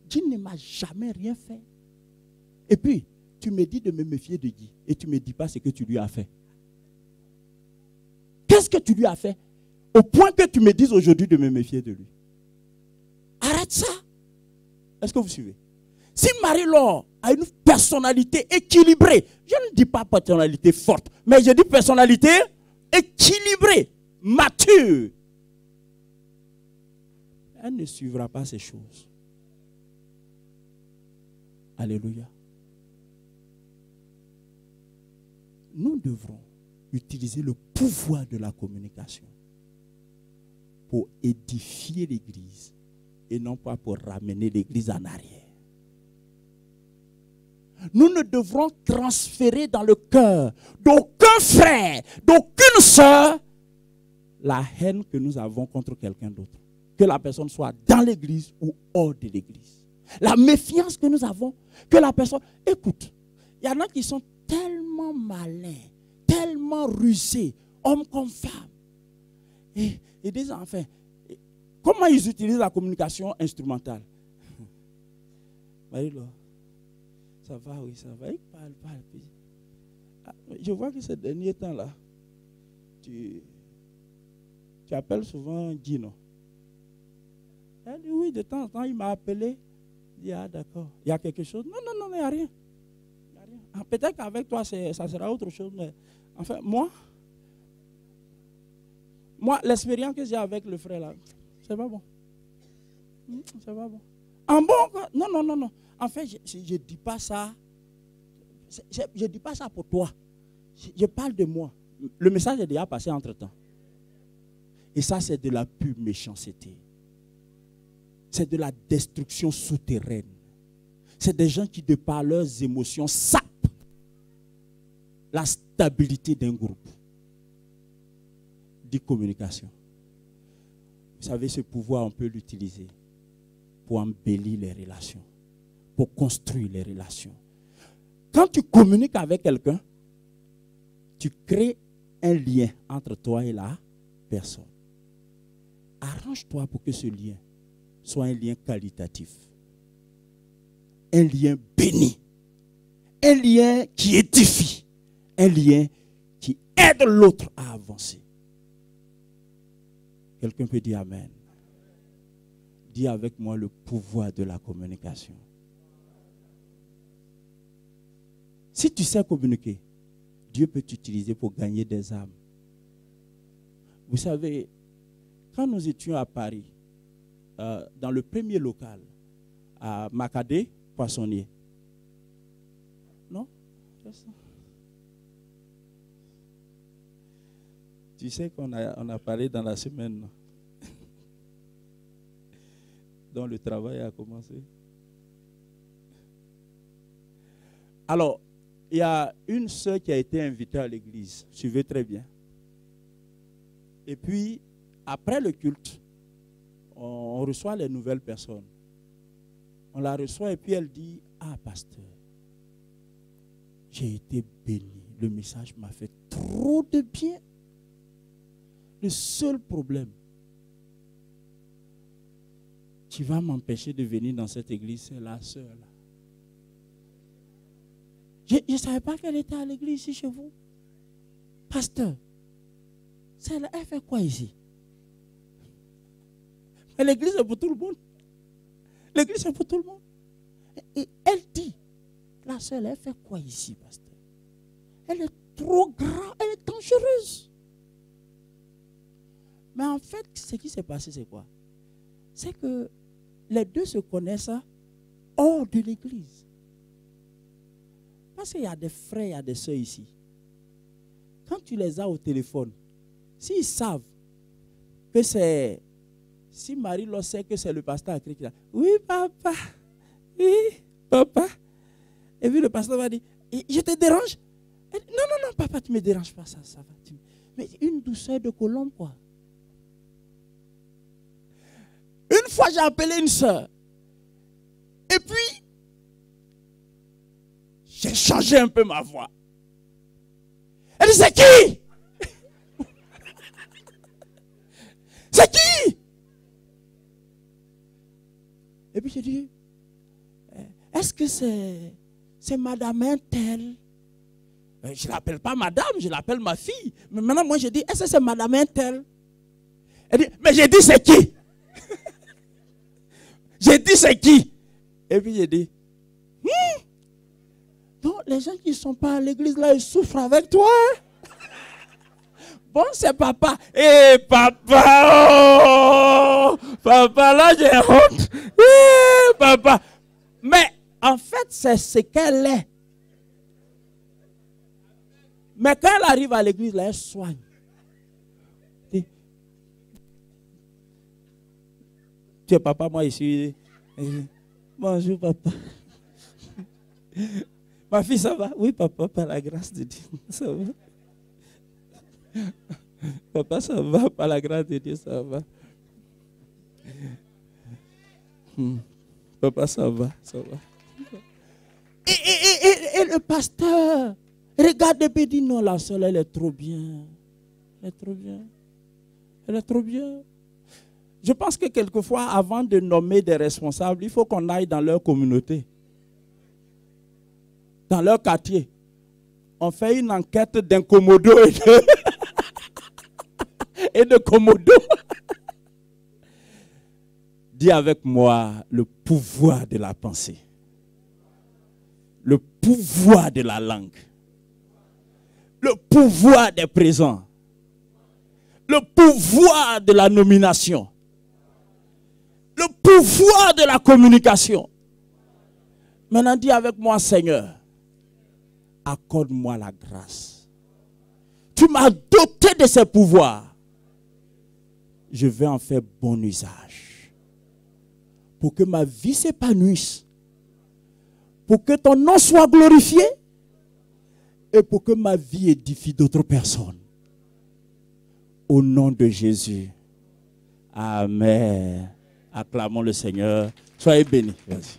S3: Dieu ne m'a jamais rien fait. Et puis, tu me dis de me méfier de Guy et tu ne me dis pas ce que tu lui as fait. Qu'est-ce que tu lui as fait? Au point que tu me dises aujourd'hui de me méfier de lui. Arrête ça. Est-ce que vous suivez? Si Marie-Laure a une personnalité équilibrée, je ne dis pas personnalité forte, mais je dis personnalité équilibrée, mature, elle ne suivra pas ces choses. Alléluia. Nous devrons utiliser le pouvoir de la communication pour édifier l'Église et non pas pour ramener l'Église en arrière. Nous ne devrons transférer dans le cœur d'aucun frère, d'aucune sœur, la haine que nous avons contre quelqu'un d'autre. Que la personne soit dans l'église ou hors de l'église. La méfiance que nous avons, que la personne... Écoute, il y en a qui sont tellement malins, tellement rusés, hommes comme femmes. Et des enfants, comment ils utilisent la communication instrumentale? Marie-Laure, ça va, oui, ça va. Il parle. Je vois que ces derniers temps-là, tu appelles souvent Guy, non? Elle dit oui, de temps en temps, il m'a appelé. Il dit, ah d'accord, il y a quelque chose. Non, il n'y a rien. Ah, peut-être qu'avec toi, ça sera autre chose, mais enfin, moi, l'expérience que j'ai avec le frère là, c'est pas bon. C'est pas bon. En bon, non. En fait, je ne dis pas ça. Je dis pas ça pour toi. Je parle de moi. Le message est déjà passé entre-temps. Et ça, c'est de la pure méchanceté. C'est de la destruction souterraine. C'est des gens qui, de par leurs émotions, sapent la stabilité d'un groupe. De communication. Vous savez, ce pouvoir, on peut l'utiliser pour embellir les relations, pour construire les relations. Quand tu communiques avec quelqu'un, tu crées un lien entre toi et la personne. Arrange-toi pour que ce lien soit un lien qualitatif, un lien béni, un lien qui édifie, un lien qui aide l'autre à avancer. Quelqu'un peut dire Amen. Dis avec moi le pouvoir de la communication. Si tu sais communiquer, Dieu peut t'utiliser pour gagner des âmes. Vous savez, quand nous étions à Paris, dans le premier local, à Macadé, Poissonnier. Non? C'est ça. Tu sais qu'on a parlé dans la semaine, non? dont le travail a commencé. Alors, il y a une sœur qui a été invitée à l'église. Suivez très bien. Et puis, après le culte, on reçoit les nouvelles personnes. On la reçoit et puis elle dit, ah pasteur, j'ai été béni. Le message m'a fait trop de bien. Le seul problème, qui va m'empêcher de venir dans cette église, c'est la sœur là. Je ne savais pas qu'elle était à l'église ici chez vous. Pasteur, celle-là, elle fait quoi ici? Mais l'église est pour tout le monde. L'église est pour tout le monde. Et elle dit, la sœur, elle fait quoi ici, pasteur? Elle est trop grave, elle est dangereuse. Mais en fait, ce qui s'est passé, c'est quoi? C'est que les deux se connaissent hors de l'église. Parce qu'il y a des frères, il y a des sœurs ici. Quand tu les as au téléphone, s'ils savent que c'est... Si Marie-Laure sait que c'est le pasteur qui dit, oui, papa. Oui, papa. Et puis le pasteur va dire, je te dérange? Elle dit, non, non, non, papa, tu ne me déranges pas, ça va. Mais une douceur de colombe, quoi. Une fois, j'ai appelé une soeur. Et puis, j'ai changé un peu ma voix. Elle dit, c'est qui? C'est qui? Et puis, j'ai dit, est-ce que c'est madame un tel? Je ne l'appelle pas madame, je l'appelle ma fille. Mais maintenant, moi, je dis, est-ce que c'est madame un tel? Elle dit, mais j'ai dit, c'est qui? J'ai dit, c'est qui? Et puis, j'ai dit, donc, les gens qui ne sont pas à l'église, là, ils souffrent avec toi. Bon, c'est papa. Eh, papa, oh, papa, là, j'ai honte. Eh, papa. Mais, en fait, c'est ce qu'elle est. Mais quand elle arrive à l'église, là, elle soigne. Tu es papa, moi, ici. Bonjour, papa. Ma fille, ça va? Oui, papa, par la grâce de Dieu. Ça va? Papa, ça va? Par la grâce de Dieu, ça va? Papa, ça va? Ça va? Et le pasteur regarde et puis dit, non, la soeur, elle est trop bien. Elle est trop bien. Elle est trop bien. Je pense que quelquefois, avant de nommer des responsables, il faut qu'on aille dans leur communauté, dans leur quartier. On fait une enquête d'incommodo et de commodo. Dis avec moi le pouvoir de la pensée, le pouvoir de la langue, le pouvoir des présents, le pouvoir de la nomination, le pouvoir de la communication. Maintenant, dis avec moi, Seigneur, accorde-moi la grâce. Tu m'as doté de ces pouvoirs. Je vais en faire bon usage. Pour que ma vie s'épanouisse. Pour que ton nom soit glorifié. Et pour que ma vie édifie d'autres personnes. Au nom de Jésus. Amen. Acclamons le Seigneur. Soyez bénis. Merci.